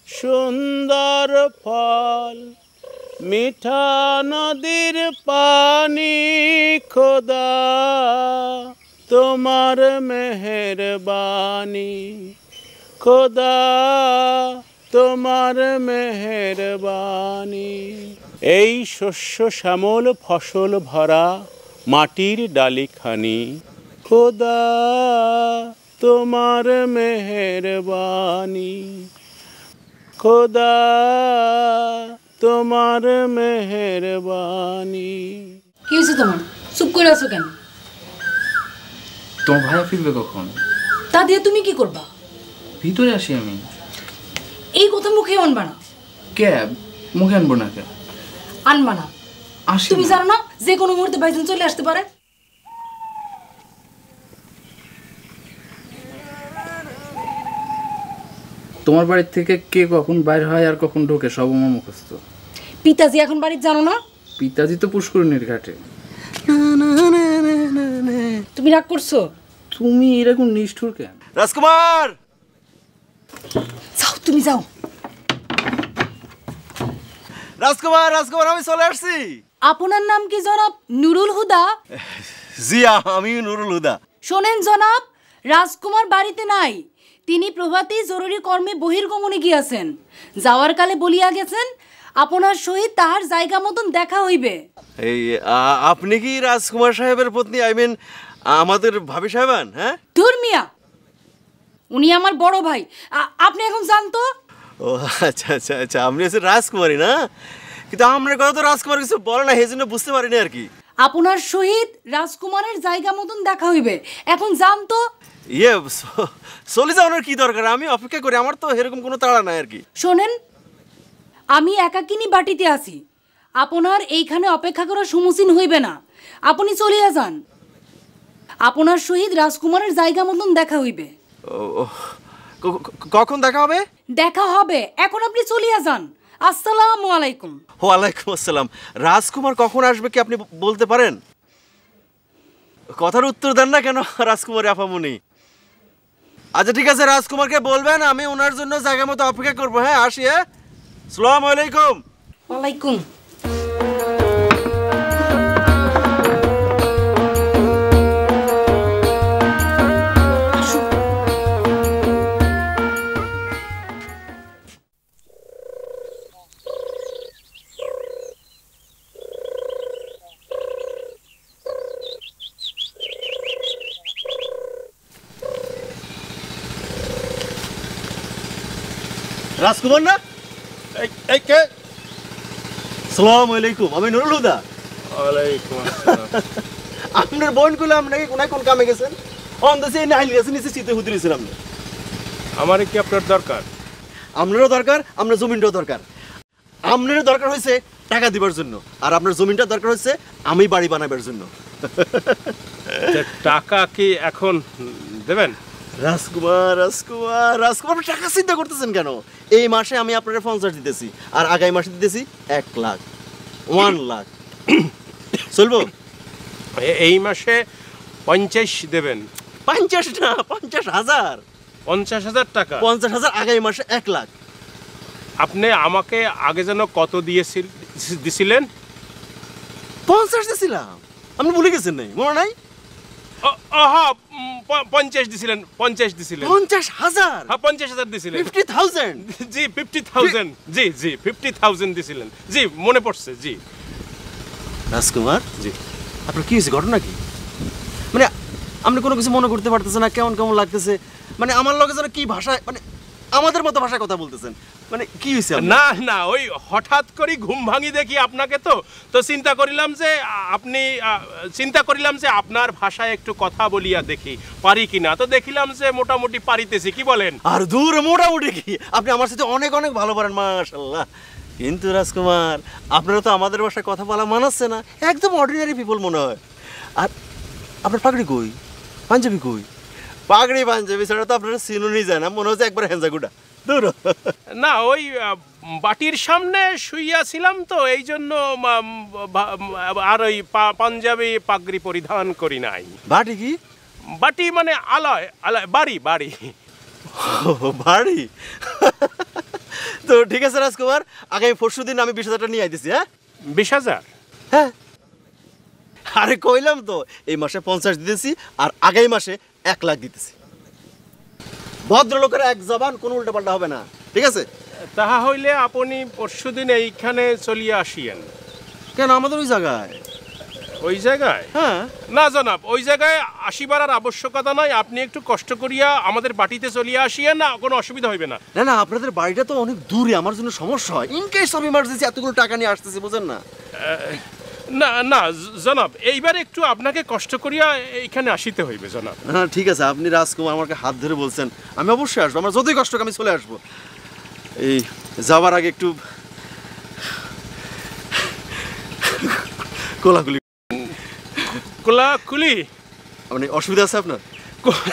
সুন্দর ফল, মিঠা নদীর পানি, খোদা তোমার মেহেরবানি, খোদা তোমার মেহেরবানি। এই শস্য শ্যামল ফসল ভরা মাটির ডালিখানি, খোদা তোমার মেহেরবানি, খোদা তোমার মেহেরবানি। কি হয়েছে তোমার? চুপ করে আছো কেন? তোমার ভাইয়া ফিরবে কখন? তা দিয়ে তুমি কি করবা? ভিতরে আসি আমি। এই কথা মুখে আনবা না। ক্যাব মুখে আনবো না? ক্যাব আনবা না? তুমি জানো না যে কোনো মুহূর্তে ভাইজান চলে আসতে পারে? তোমার বাড়ি থেকে কে কখন বাইর হয় আর কখন ঢোকে সব আমার মুখস্থ। পিতাজি এখন বাড়িতে জানো না? পিতাজি তো পুষ্করিণীর ঘাটে। তুমি রাগ করছো? তুমি এরকম নিষ্ঠুর কেন? রাজকুমার, যাও তুমি যাও। রাজকুমার, রাজকুমার, আমি চলে আসছি। আপনার নাম কি জনাব নুরুল হুদা? জি, আমি নুরুল হুদা। শোনেন জনাব, রাজকুমার বাড়িতে নাই। তিনি প্রভাতী জরুরি কর্মে বহির্গমনে গিয়াছেন। যাওয়ার কালে বলিয়া গেছেন আপনার সহিত তাহার জায়গা মতন দেখা হইবে। এই আপনি কি রাজকুমার সাহেবের পত্নী, আই মিন আমাদের ভাবি সাহেবান? হ্যাঁ, ধর্মিয়া, উনি আমার বড় ভাই। আপনি এখন জানতো? ও আচ্ছা আচ্ছা আচ্ছা, আপনি হচ্ছে রাজকুমারী না? কিন্তু আমরা কথা তো রাজকুমার কিছু বলে না, সেই জন্য বুঝতে পারিনি আর কি। আপনার সহিত রাজকুমারের জায়গা মতন দেখা হইবে, এখন জানতো? ইয়ে, চলে যাওয়ার কি দরকার, আমি অপেক্ষা করি, আমার তো এরকম কোনো তাড়া নাই আর কি। শোনেন, আমি একাকিনী বাটিতে আছি, আপনার এইখানে অপেক্ষা করা সমুচীন হইবে না, আপনি চলিয়া যান। আপনার সহিত রাজকুমারের জায়গা মতন দেখা হইবে। কখন দেখা হবে? দেখা হবে, এখন আপনি চলিয়া যান। আসসালামু আলাইকুম। ওয়ালাইকুম আসসালাম। রাজকুমার কখন আসবে কি আপনি বলতে পারেন? কথার উত্তর দেন না কেন রাজকুমারী আপামনি? আচ্ছা ঠিক আছে, রাজকুমারকে বলবেন আমি ওনার জন্য জায়গা মতো অপেক্ষা করবো। হ্যাঁ, আসি। হ্যাঁ, আসসালামু আলাইকুম। ওয়ালাইকুম। রাজকুমার না? এই কে? আসসালামু আলাইকুম, আমি নুরুল হুদা। ওয়ালাইকুম আসসালাম। আপনার বোন গুলো আপনাকে কোনায় কোন কামে গেছেন? অন দেশে নাইল গেছেন, নিচে শীতে হুদরিছেন আপনি। আমার কি আপনার দরকার? আপনারও দরকার, আপনার জমিনটাও দরকার। আপনারও দরকার হয়েছে টাকা দিবার জন্য, আর আপনার জমিনটা দরকার হচ্ছে আমি বাড়ি বানাবার জন্য। টাকা কি এখন দেবেন? রাজকুমার রাজকুমার রাজকুমার, টাকা চিন্তা করতেছেন কেন? এই মাসে আমি আপনার 50 দিতেছি, আর আগামী মাসে দিতেছি 1 লাখ, 1 লাখ। চলবো? এই মাসে 50 দেবেন? 50 না, 50,000। 50,000 টাকা? 50,000 আগামী মাসে 1 লাখ। আপনি আমাকে আগে যেন কত দিছিলেন? 50 দিছিলাম, আপনি ভুলে গেছেন? নাই মনে নাই? 50 দিছিলেন, 50 দিছিলেন। 50,000? হ্যাঁ, 50,000 দিছিলেন। 50,000? জি 50,000, জি জি 50,000 দিছিলেন। জি মনে পড়ছে। জি রাজকুমার, জি আপনার কি হয়েছে? ঘটনা কি? মানে আপনি কোনো কিছু মনে করতে পারতেছেন না? কেমন কেমন লাগতেছে? মানে আমার লগে যেন কি ভাষায়, মানে আমাদের মতো ভাষায় কথা বলতেছেন, মানে কি হয়েছে? না না, ওই হঠাৎ করে ঘুম ভাঙি দেখি আপনাকে, তো চিন্তা করিলাম যে আপনার ভাষায় একটু কথা বলিয়া দেখি পারি কিনা। তো দেখিলাম যে মোটামুটি পারিতেছি। কি বলেন? আর দূর, মোটামুটি কি, আপনি আমার সাথে অনেক অনেক ভালো পারেন, মাশাআল্লাহ। কিন্তু রাজকুমার, আপনারা তো আমাদের ভাষায় কথা বলা মানাচ্ছে না, একদম অর্ডিনারি পিপল মনে হয়। আর আপনার পাগড়ি কই, পাঞ্জাবি কই? পাগড়ি পাঞ্জাবি ছাড়া তো আপনারা চিনুনি যায় না, মনে হচ্ছে একবার হেঞ্জাগুটা। দূর না, ওই বাটির সামনে শুইয়াছিলাম তো এই জন্য, আর ওই পাঞ্জাবি পাগড়ি পরিধান করি নাই। বাটি কি? বাটি মানে আলয়, বাড়ি বাড়ি। বাড়ি? তো ঠিক আছে রাজকুমার, আগামী 40 দিন আমি 20,000 টাকা নিয়ে আইতেছি। হ্যাঁ, 20,000? হ্যাঁ, আরে কইলাম তো এই মাসে 50 দিতেছি, আর আগামী মাসে 1 লাখ দিতেছি। ভদ্রলোকের এক জবান, কোনো উল্টাপাল্টা হবে না, ঠিক আছে? তাহা হইলে আপনি পরশুদিন এইখানে চলিয়া আসিয়েন। কেন, আমাদের ওই জায়গায়? ওই জায়গায়? হ্যাঁ। না জনাব, ওই জায়গায় আসিবার আর আবশ্যকতা নাই। আপনি একটু কষ্ট করিয়া আমাদের বাটিতে চলিয়া আসিয়েন, না কোনো অসুবিধা হইবে না। না না, আপনাদের বাড়িটা তো অনেক দূরে, আমার জন্য সমস্যা হয়। ইন কেস অফ ইমার্জেন্সি এতগুলো টাকা নিয়ে আসতেছি, বুঝেন না? না না জনাব, এইবার একটু আপনাকে কষ্ট করিয়া এইখানে আসিতে হইবে জনাব। হ্যাঁ ঠিক আছে, আপনি রাজকুমার আমাকে হাত ধরে বলছেন, আমি অবশ্যই আসবো। আমার যতই কষ্ট হোক আমি চলে আসবো। এই যাওয়ার আগে একটু কোলাকুলি। কোলাকুলি? মানে অসুবিধা আছে আপনার?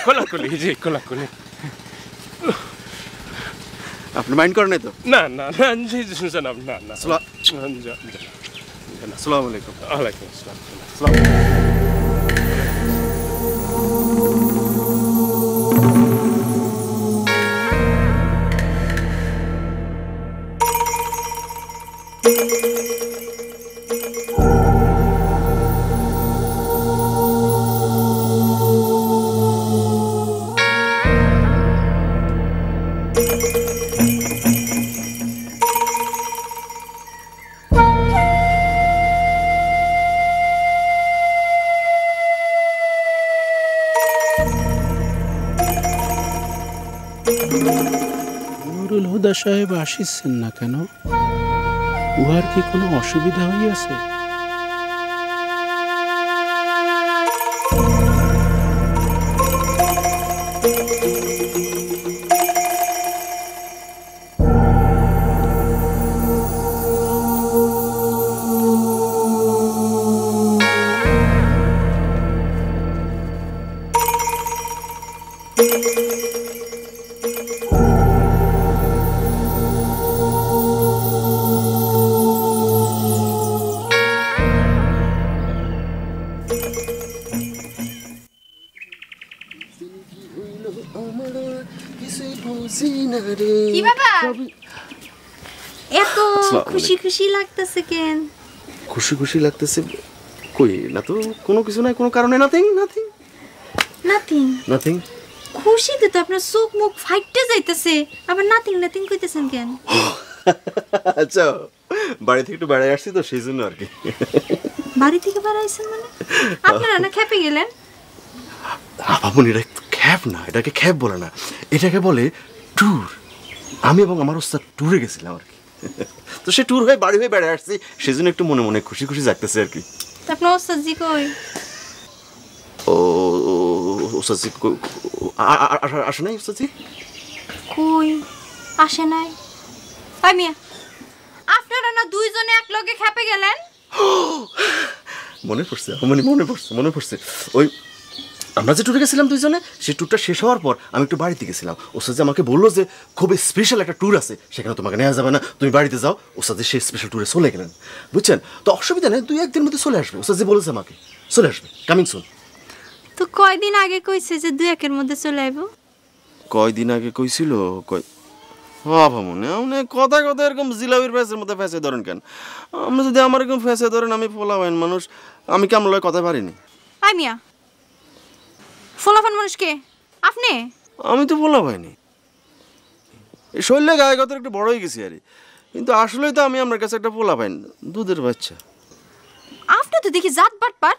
কোলাকুলি, জি কোলাকুলি। আপনি মাইন্ড করেন নাই তো? না না না, জি জনাব, না না। আসসালামু আলাইকুম। ওয়ালাইকুম আসসালাম। নুরুল হুদা সাহেব আসিচ্ছেন না কেন? উহার কি কোনো অসুবিধা হইয়াছে? কি ব্যাপার এত খুশি খুশি লাগতেছে কেন? খুশি খুশি লাগতেছে কই না তো, কোনো কিছু নাই, কোনো কারণে, নাথিং নাথিং নাথিং নাথিং। খুশিতে তো আপনার চোখ মুখ ফাইটতে যাইতেছে, আবার নাথিং নাথিং কইতেছেন কেন? আচ্ছা, বাড়ি থেকে একটু বেড়াই আসছি তো সেই জন্য আর কি। বাড়ি থেকে বেড়াইছেন মানে? আপনারা না খেপে গেলেন? বাবুন, এটা খ্যাপ না, এটাকে খ্যাপ বলে না, এটাকে বলে ট্যুর। আমি এবং আমার ওস্তাদ ট্যুরে গেছিলাম আর কি। তো সে ট্যুর হয়ে বাড়ি হয়ে বেড়াই আসছি, সেই জন্য একটু মনে মনে খুশি খুশি যাইতেছে আর কি। আপনার ওস্তাদ জি কই? ও ওস্তাদ জি আসে নাই? ওস্তাদ জি কই আসে নাই? ভাই মিয়া, আপনারা না দুইজনে এক লগে খেপে গেলেন? মনে পড়ছে, মনে পড়ছে। ওই আমরা যে ট্যুরে গেছিলাম দুইজনে, সেই ট্যুরটা শেষ হওয়ার পর আমি একটু বাড়িতে গেছিলাম। ওস্তাদ আমাকে বললো যে খুব স্পেশাল একটা ট্যুর আছে, সেখানে তোমাকে নেওয়া যাবে না, তুমি বাড়িতে যাও। ওস্তাদ সেই স্পেশাল ট্যুরে চলে গেলেন, বুঝছেন? তো অসুবিধা নেই, 2-1 দিনের মধ্যে চলে আসবে। ওস্তাদ বলেছে আমাকে চলে আসবে, কামিং সুন। তো কয়দিন আগে কইছে যে 2-1-এর মধ্যে চলে আইব? কয়দিন আগে কইছিল? মনে কথা কথা এরকম জিলাপির ফ্যাসের মধ্যে ফ্যাসে ধরেন কেন? আপনি যদি আমার এরকম ফ্যাসে ধরেন, আমি ফোলাবেন মানুষ, আমি কেমন লয় কথা পারিনি। ভাই মিয়া, ফোলাফান মানুষ কে আপনি? আমি তো বলা হয়নি, এই শরীরে গায়ে কথা একটু বড় হয়ে গেছি আর, কিন্তু আসলেই তো আমি আমার কাছে একটা পোলা পাইন, দুধের বাচ্চা। আপনি তো দেখি জাত বাটপার।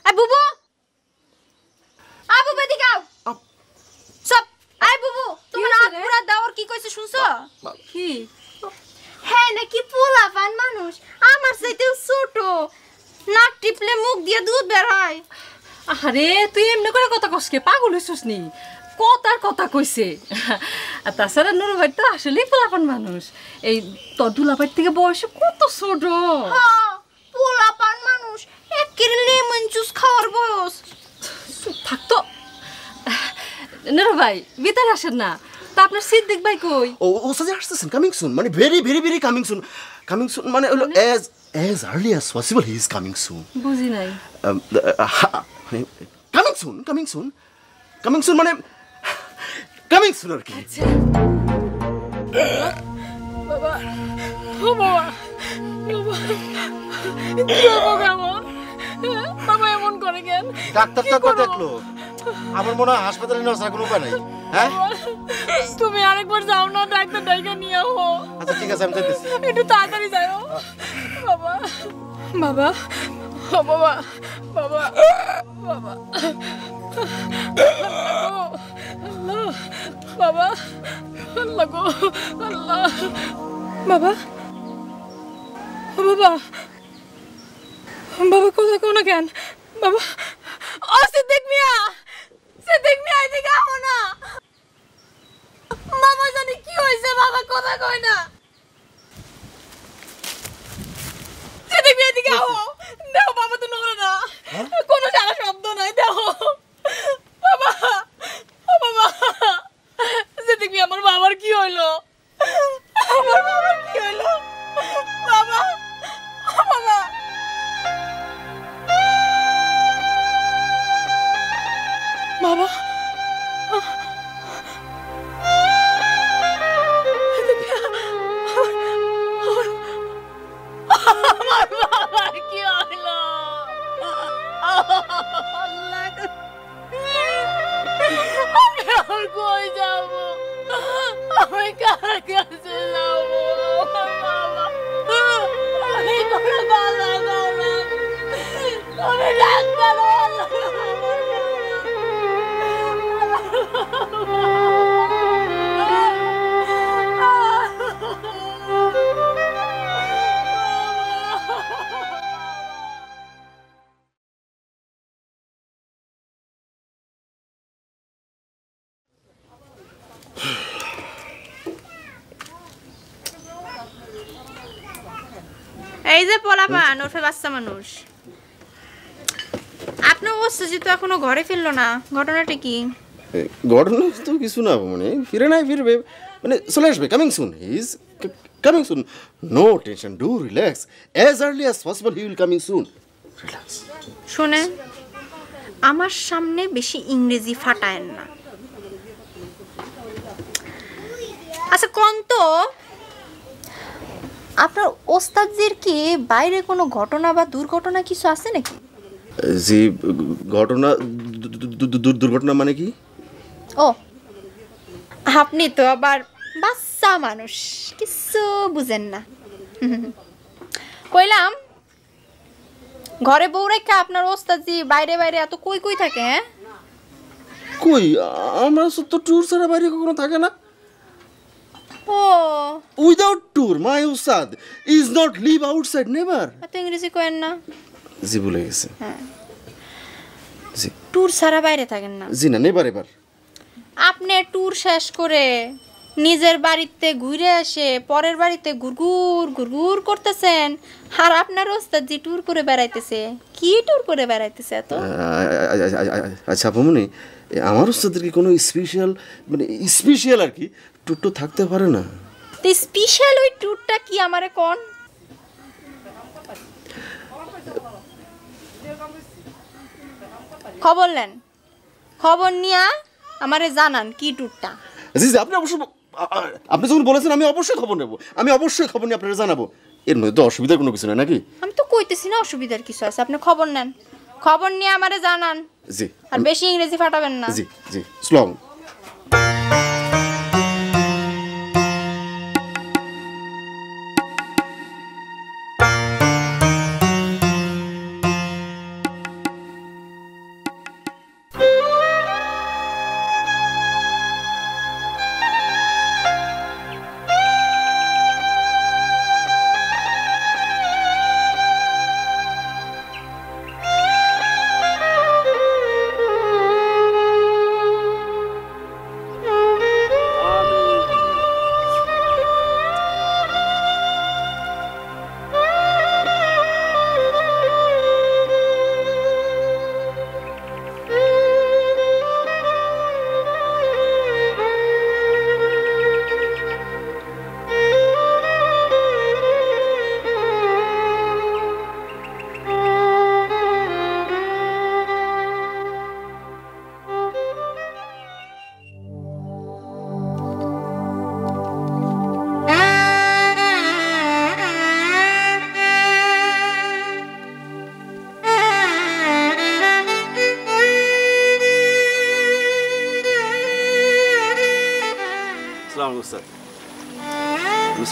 আই বুবু, আবু বেদি গাও সব। আই বুবু, তোমার হাত পুরা দাওর কি কইছে শুনছো? কি? হ্যাঁ নাকি পোলাপান মানুষ, আমার চাইতেও ছোট, নাক টিপলে মুখ দিয়ে দুধ বের হয়। আরে তুই এমনি করে কথা কসকে, পাগল হইছিস নি? কথার কথা কইছে। আর তাছাড়া নুরু ভাই তো আসলেই পোলাপান মানুষ, এই তোর দুলাভাইয়ের থেকে বয়সে কত ছোট। পোলাপান মানুষ, একের লেমন জুস খাওয়ার বয়স। থাকতো নুরু ভাই, ভিতরে আসেন না। তা আপনার সিদ্দিক ভাই কই? ও সাজে আসতেছেন, কামিং সুন, মানে very very very coming soon. Coming soon মানে হলো as early as possible he is coming soon. বুঝি নাই। কামিং সুন মানে কামিং সুন আর কি। বাবা, ও বাবা, বাবা এমন করে কেন? ডাক্তার তো দেখলো, আমার মনে হয় হাসপাতালে নেওয়া ছাড়া কোনো উপায় নাই। হ্যাঁ, তুমি আরেকবার যাও না, ডাক্তার ডাইকা নিয়ে আও। আচ্ছা ঠিক আছে, আমি যাইতেছি। একটু তাড়াতাড়ি যাও বাবা। বাবা, ও বাবা, বাবা, বাবা, আল্লাহ, বাবা, আল্লাহ গো, আল্লাহ, বাবা, ও বাবা, বাবা কোথায় কোন কেন? বাবা, ও সিদ্দিক মিয়া, এদিকে আও না। মামা জানি কি হয়েছে, বাবা কথা কয় না। সিদ্দিক মিয়া এদিকে আও, দেখো বাবা তো নড়ে না, কোনো সারা শব্দ নাই, দেখো বাবা, ও বাবা, সিদ্দিক মিয়া আমার বাবার কি হইলো? আমার বাবার কি হইলো? বাবা, ও বাবা, বাবা, আমার বাবার কি হইলো? আমি আর কই যাব? আমি কার কাছে যাব? বাবা, আমি কোনো বাধা দাও না, আমি ডাক্তার এই যে পোলাপান ওরফে বাচ্চা মানুষ, আপনার ওস্তাদ তো এখনো ঘরে ফিরলো না, ঘটনাটা কি? ঘটনা তো কিছু না, মানে ফিরে নাই, ফিরবে, মানে চলে আসবে, coming soon, he is coming soon, no tension, do relax, as early as possible he will coming soon, relax. শুনেন, আমার সামনে বেশি ইংরেজি ফাটায়েন না। আচ্ছা কোন তো আপনার ওস্তাদজির কি বাইরে কোনো ঘটনা বা দুর্ঘটনা কিছু আছে নাকি? জি, ঘটনা, দুর্ঘটনা মানে কি? ও, আপনি তো আবার বাচ্চা মানুষ, কিছু বুঝেন না। কইলাম ঘরে বউ রেখে আপনার ওস্তাদজি বাইরে বাইরে এত কই কই থাকে? হ্যাঁ কই, আমরা তো ট্যুর ছাড়া বাইরে কখনো থাকে না। ও, উইদাউট ট্যুর মাই উস্তাদ is not leave outside, never. এত ইংরেজি কয়েন না। জি, ভুলে গেছে। হ্যাঁ, জি, ট্যুর ছাড়া বাইরে থাকেন না? জি না, নেভার এভার। আপনি ট্যুর শেষ করে নিজের বাড়িতে ঘুরে এসে পরের বাড়িতে ঘুরঘুর ঘুরঘুর করতেছেন, আর আপনার ওস্তাদজি ট্যুর করে বেড়াইতেছে। কি ট্যুর করে বেড়াইতেছে এত? আচ্ছা আপনি, আমার উস্তাদের কি কোনো স্পেশাল, মানে স্পেশাল আর কি ট্যুর তো থাকতে পারে না? তো স্পেশাল ওই ট্যুরটা কি আমারে কোন? খবর নেন, খবর নিয়া আমারে জানান কি ট্যুরটা। জি জি, আপনি অবশ্যই, আপনি যখন বলেছেন আমি অবশ্যই খবর নেব, আমি অবশ্যই খবর নিয়ে আপনারা জানাবো। এর মধ্যে তো অসুবিধার কোনো কিছু নেই নাকি? আমি তো কইতেছি না অসুবিধার কিছু আছে, আপনি খবর নেন, খবর নিয়ে আমারে জানান। জি, আর বেশি ইংরেজি ফাটাবেন না। জি জি, স্লং।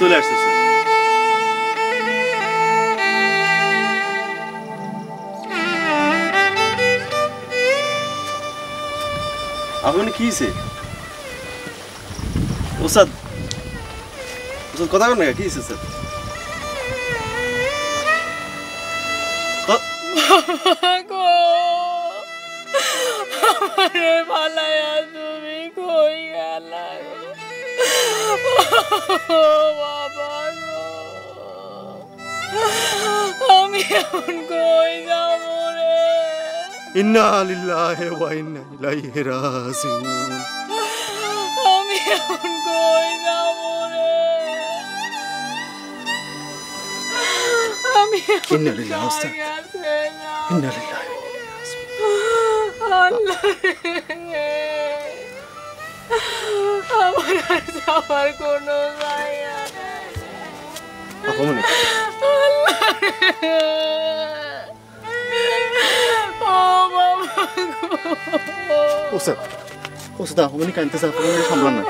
চলে আসছে স্যার। আপনি কি হয়েছে ওস্তাদ? ওস্তাদ কথা বলেন না, কি হয়েছে স্যার? তুমি কই গেলা বাবা, আমি এখন কই যাব রে? ইন্না লিল্লাহি ওয়া ইন্না ইলাইহি রাজিউন। আমি এখন কই যাব রে? আমি ইন্না লিল্লাহি ওস্তাদ, ইন্না লিল্লাহি। আল্লাহ আমার আর যাওয়ার কোনো জায়গা নেই। আপনি ও বাবা ওস্তাদ, ওস্তাদ আপনি কাঁদতেছে, আপনি সামলান না।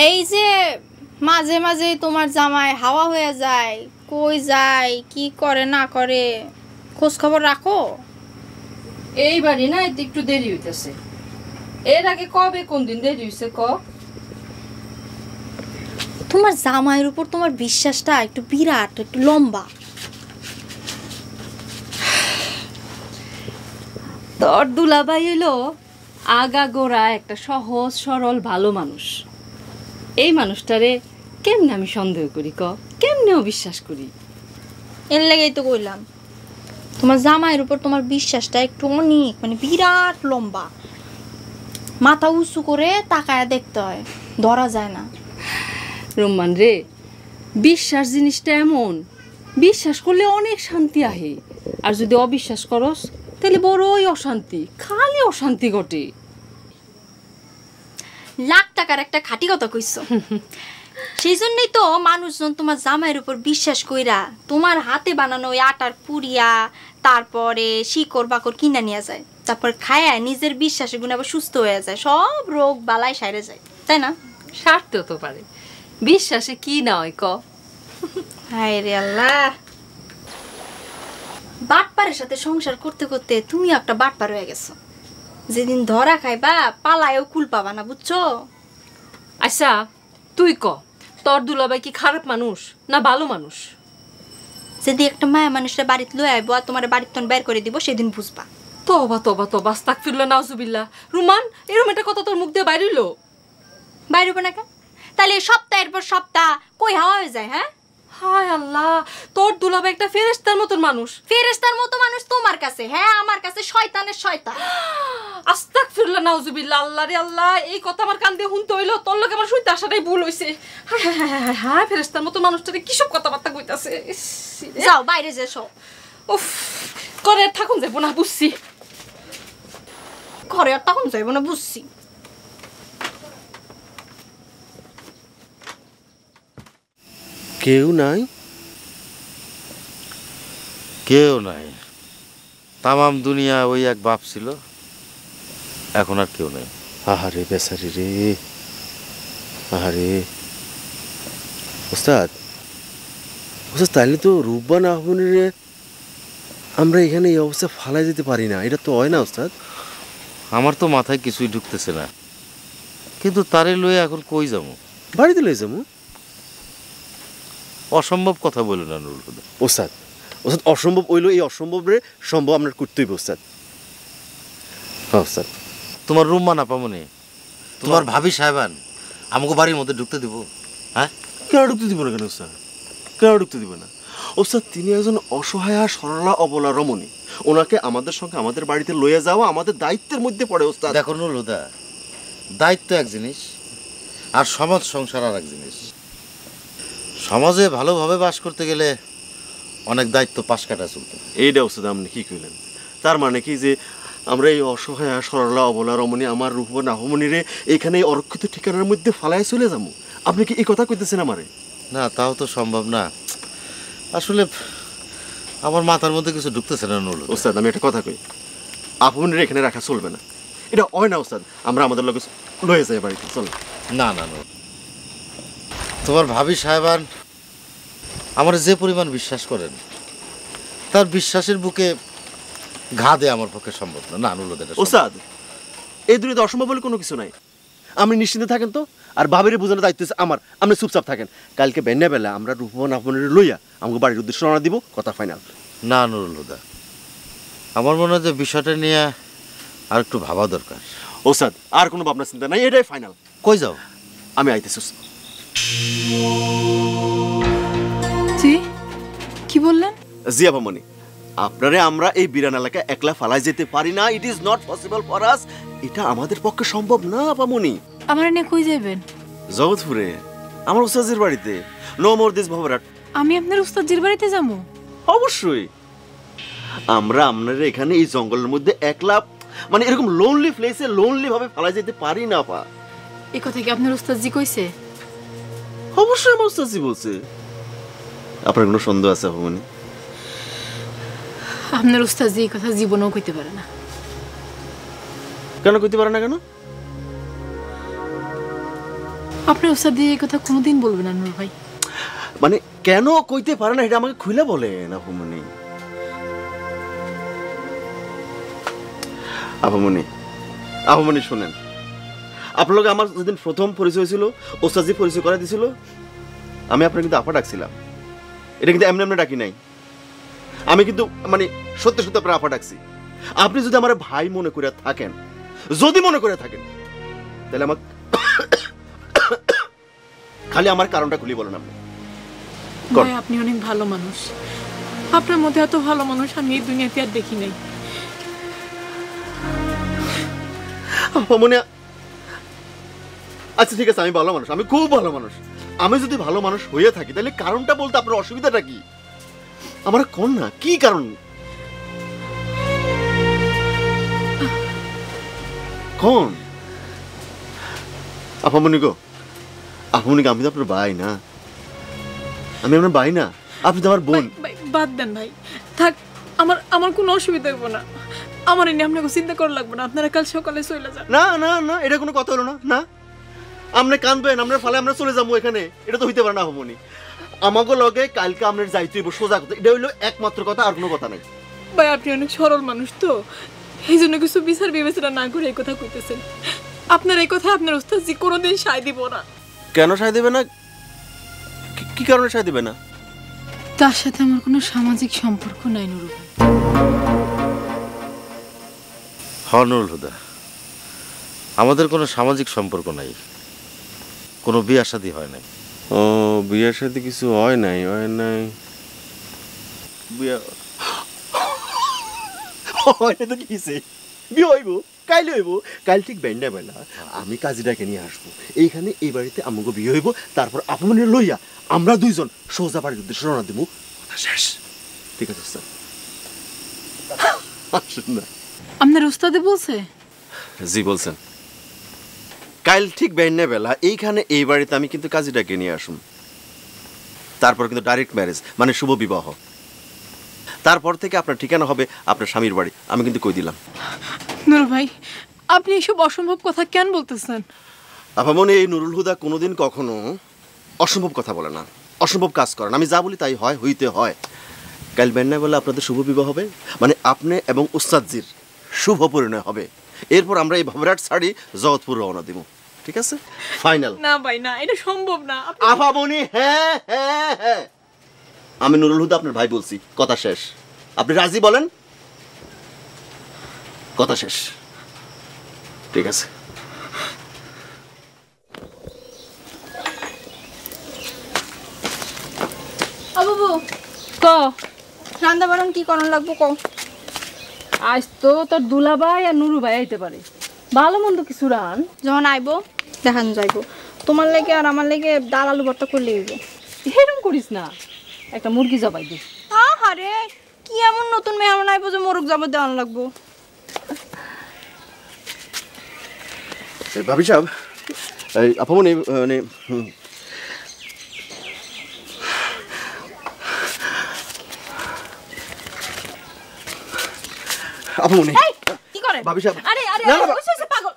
এই যে মাঝে মাঝে তোমার জামাই হাওয়া হয়ে যায়, কই যায়, কি করে না করে, খোঁজ খবর রাখো? এইবারই না এতে একটু দেরি হইতেছে। এর আগে কবে কোন দিন দেরি হইছে ক? তোমার জামাইয়ের উপর তোমার বিশ্বাসটা একটু বিরাট, একটু লম্বা। তোর দুলাভাই হইলো আগাগোড়া একটা সহজ সরল ভালো মানুষ। এই মানুষটারে কেমনে আমি সন্দেহ করি কেমনে অবিশ্বাস করি? এর লেগেই তো কইলাম তোমার জামাইয়ের উপর তোমার বিশ্বাসটা একটু অনেক মানে বিরাট লম্বা, মাথা উঁচু করে তাকায় দেখতে হয়, ধরা যায় না। রোমান রে, বিশ্বাস জিনিসটা এমন, বিশ্বাস করলে অনেক শান্তি আহে, আর যদি অবিশ্বাস করস তাহলে বড়ই অশান্তি, খালি অশান্তি ঘটে। লাখ টাকার একটা খাঁটি কথা কইছো। সেই জন্যই তো মানুষজন তোমার জামাইয়ের উপর বিশ্বাস কইরা তোমার হাতে বানানো ওই আটার পুরিয়া, তারপরে শিকড় বাকড় কিনা নিয়ে যায়, তারপর খায় নিজের বিশ্বাসে গুণ আবার সুস্থ হয়ে যায়, সব রোগ বালাই সাইরে যায়, তাই না? সারতেও তো পারে, বিশ্বাসে কি না হয় হায় রে আল্লাহ, বাটপারের সাথে সংসার করতে করতে তুমি একটা বাটপার হয়ে গেছো। যেদিন ধরা খাইবা পালায়ও কুল পাবা না, বুঝছো? আচ্ছা তুই তোর দুলাভাই কি খারাপ মানুষ না ভালো মানুষ? যদি একটা মায়া মানুষের বাড়িতে লয়ে আইবো আর তোমার বাড়ির তন বের করে দিব, সেদিন বুঝবা। তবা তবা তবা আস্তাগফিরুল্লাহ নাউজুবিল্লাহ। রুমান, এরকম একটা কথা তোর মুখ দিয়ে বাইরে হইলো? বাইরে হবো না কেন? তাহলে সপ্তাহের পর সপ্তাহ কই হাওয়া হয়ে যায়? হ্যাঁ, হায় আল্লাহ, তোর দুলাভাই একটা ফেরেশতার মতন মানুষ। ফেরেশতার মতো মানুষ তোমার কাছে? হ্যাঁ, আমার কাছে শয়তানের শয়তান। আস্তাগফিরুল্লাহ নাউজুবিল্লাহ। আল্লাহ রে আল্লাহ, এই কথা আমার কান দিয়ে শুনতে হইলো? তোর লোক আমার শুনতে আসাটাই ভুল হইছে। হায় হায় হায় হায় হায়, ফেরেশতার মতো মানুষটারে কি সব কথাবার্তা কইতাছে। যাও বাইরে যেসো। উফ, করে আর থাকুন যাবো না, বুঝছি। ঘরে আর তখন যাইব না, বুঝছি। কেউ নাই? কেউ নাই, তামাম দুনিয়া ওই এক বাপ ছিল, এখন আর কেউ নেই। আহারে বেচারি রে, আহারে। ওস্তাদ, ওস্তাদ তাইলে তো রূপবান আহমনিরে আমরা এখানে এই অবস্থা ফালাই যেতে পারি না, এটা তো হয় না ওস্তাদ? আমার তো মাথায় কিছুই ঢুকতেছে না, কিন্তু তারে লয়ে এখন কই যাবো? বাড়িতে লয়ে যাবো? অসম্ভব কথা বলে না নুরুল হুদা। ওস্তাদ, ওস্তাদ অসম্ভব হইলো, এই অসম্ভব রে সম্ভব আপনার করতেই ওস্তাদ। হ্যাঁ ওস্তাদ। তোমার রুম মানা পামনি, তোমার ভাবি সাহেবান আমাকে বাড়ির মধ্যে ঢুকতে দিব? হ্যাঁ, কেন ঢুকতে দিব না? কেন ওস্তাদ কেন ঢুকতে দিব না? ওস্তাদ তিনি একজন অসহায় সরলা অবলা রমণী, ওনাকে আমাদের সঙ্গে আমাদের বাড়িতে লইয়া যাওয়া আমাদের দায়িত্বের মধ্যে পড়ে ওস্তাদ। দেখো নুরুল হুদা, দায়িত্ব এক জিনিস আর সমাজ সংসার আর এক জিনিস। সমাজে ভালোভাবে বাস করতে গেলে অনেক দায়িত্ব পাশ কাটা চলতে। এইটা ওস্তাদ আপনি কি কইলেন? তার মানে কি যে আমরা এই অসহায় সরলা অবলা রমণী আমার রূপবান আহমনিরে এখানে এই অরক্ষিত ঠিকানার মধ্যে ফালায় চলে যাবো? আপনি কি এই কথা কইতেছেন আমারে? না, তাও তো সম্ভব না। আসলে আমার মাথার মধ্যে কিছু ঢুকতেছে না নুরুল। ওস্তাদ আমি একটা কথা কই, আহমনিরে এখানে রাখা চলবে না, এটা হয় না ওস্তাদ। আমরা আমাদের লোক লয়ে যাই বাড়িতে, চল। না না নুরুল, তোমার ভাবি সাহেবান আমার যে পরিমাণ বিশ্বাস করেন, তার বিশ্বাসের বুকে ঘা দেয়া আমার পক্ষে সম্ভব না। না নুরুল, ওস্তাদ এই দুনিয়াতে অসম্ভব বলে কোনো কিছু নাই। আপনি নিশ্চিন্তে থাকেন তো, আর ভাবিরে বোঝানোর দায়িত্ব হচ্ছে আমার, আপনি চুপচাপ থাকেন। কালকে বেন্যা বেলা আমরা রূপবান আহমনিরে লইয়া আমাকে বাড়ির উদ্দেশ্যে রওনা দিব, কথা ফাইনাল। না নুরুল হুদা, আমার মনে হয় যে বিষয়টা নিয়ে আর একটু ভাবা দরকার। ওস্তাদ আর কোনো ভাবনা চিন্তা নাই, এটাই ফাইনাল। কই যাও? আমি আইতেছি। জি, কি বললেন? জি আপামনি, আপনারে আমরা এই বিরান এলাকায় একলা ফালাই যেতে পারি না। It is not possible for us, এটা আমাদের পক্ষে সম্ভব না আপামনি। আমার এনে কই যাবেন? জগৎপুরে আমার উস্তাদের বাড়িতে। নো মোর দিস ভবরাট। আমি আপনার উস্তাদজির বাড়িতে যাবো? অবশ্যই। আমরা আপনার এখানে এই জঙ্গলের মধ্যে একলা মানে এরকম লোনলি প্লেসে লোনলি ভাবে ফালাই যেতে পারি না পা। এই কথা কি আপনার উস্তাদজি কইছে? অবশ্যই আমার উস্তাদজি বলছে। আপনার কোনো সন্দেহ আছে আপামনি? আপনার উস্তাদজি এই কথা জীবনেও কইতে পারে না। কেন কইতে পারে না? কেন? আপনার উস্তাদজি এই কথা কোনোদিন বলবে না নূর ভাই। মানে কেন কইতে পারে না এটা আমাকে খুলে বলেন আপামনি। আপামনি, আপামনি শুনেন, আপনাকে আমার যেদিন প্রথম পরিচয় হয়েছিল, ওস্তাদজি পরিচয় করে দিয়েছিল, আমি আপনার কিন্তু আপা ডাকছিলাম। এটা কিন্তু এমনি এমনি ডাকি নাই, আমি কিন্তু মানে সত্যি সত্যি আপনার আপা ডাকছি। আপনি যদি আমার ভাই মনে করে থাকেন, যদি মনে করে থাকেন, তাহলে আমার খালি আমার কারণটা খুলি বলেন আপনি। ভাই আপনি অনেক ভালো মানুষ, আপনার মধ্যে এত ভালো মানুষ আমি এই দুনিয়াতে আর দেখি নাই। মনে আচ্ছা ঠিক আছে, আমি ভালো মানুষ, আমি খুব ভালো মানুষ। আমি যদি ভালো মানুষ হয়ে থাকি তাহলে কারণটা বলতে আপনার অসুবিধাটা কি? আমার কোন না কি কারণ? কোন আপামনি গো? আপামনি আমি তো আপনার ভাই না, আমি আপনার ভাই না, আপনি তো আমার বোন। বাদ দেন ভাই, থাক, আমার আমার কোনো অসুবিধা হইব না, আমার এনে আপনাকে চিন্তা করা লাগবে না, আপনারা কাল সকালে চলে যান। না না না, এটা কোনো কথা হলো না। না আপনি কাঁদবেন, আমরা ফালে আমরা চলে যাবো এখানে, এটা তো হইতে পারে না। হমনি আমাকে লগে কালকে আপনার যাইতে হইব সোজা কথা, এটা হইলো একমাত্র কথা, আর কোনো কথা নাই। ভাই আপনি অনেক সরল মানুষ তো, এই জন্য কিছু বিচার বিবেচনা না করে এই কথা কইতেছেন। আপনার এই কথা আপনার ওস্তাদজি কোনোদিন সায় দিব না। কেন সায় দেবে না? কি কারণে সায় দেবে না? তার সাথে আমার কোনো সামাজিক সম্পর্ক নাই নুরু ভাই। নুরুল হুদা, আমাদের কোনো সামাজিক সম্পর্ক নাই, কোনো বিয়ে শাদী হয় নাই। ও বিয়ের সাথে কিছু হয় নাই, হয় নাই বিয়ে হয় তো কিসে বিয়ে হইব? কাইলে হইব, কাল ঠিক বেন্ডা বেলা আমি কাজীটাকে নিয়ে আসবো এইখানে, এই বাড়িতে আমাকে বিয়ে হইব, তারপর আপনার লইয়া আমরা দুইজন সোজা বাড়ির উদ্দেশ্যে রওনা দিব। শেষ, ঠিক আছে স্যার? আসেন না। আপনার ওস্তাদে বলছে? জি বলছেন। কাল ঠিক বেন্ডা বেলা এইখানে এই বাড়িতে আমি কিন্তু কাজীটাকে নিয়ে আসুন, তারপর কিন্তু ডাইরেক্ট ম্যারেজ, মানে শুভ বিবাহ। তারপর থেকে আপনার ঠিকানা হবে আপনার স্বামীর বাড়ি, আমি কিন্তু কই দিলাম। নুরু ভাই আপনি এসব অসম্ভব কথা কেন বলতেছেন? আপামনি এই নুরুল হুদা কোনোদিন কখনো অসম্ভব কথা বলে না, অসম্ভব কাজ করে না। আমি যা বলি তাই হয়, হইতে হয়। কাল বেন্না বলে আপনাদের শুভ বিবাহ হবে, মানে আপনি এবং উস্তাদজির শুভ পরিণয় হবে। এরপর আমরা এই ভবরাট ছাড়ি জগৎপুর রওনা দিব, ঠিক আছে? ফাইনাল। না ভাই না, এটা সম্ভব না। আপামনি হ্যাঁ হ্যাঁ হ্যাঁ, আমি নুরুল হুদা আপনার ভাই বলছি, কথা শেষ। আপনি রাজি বলেন, কথা শেষ, ঠিক আছে? বাবু ক রান্না বাড়ন কি করার লাগবো ক? আজ তো তোর দুলাভাই আর নুরু ভাই আইতে পারে, ভালো মন্দ কিছু রান। যখন আইবো দেখানো যাইবো, তোমার লেগে আর আমার লেগে ডাল আলু ভর্তা করলে হইব। এরকম করিস না, একটা মুরগি জবাই দে। আরে কি এমন নতুন মেহমান আইবো যে মোরগ জবাই দেওয়ান লাগবো? ভাবি সাহেব, এই আপামনি মানে আপামনি কি করে ভাবি সাহেব? আরে আরে না, না, ওইসে পাগল।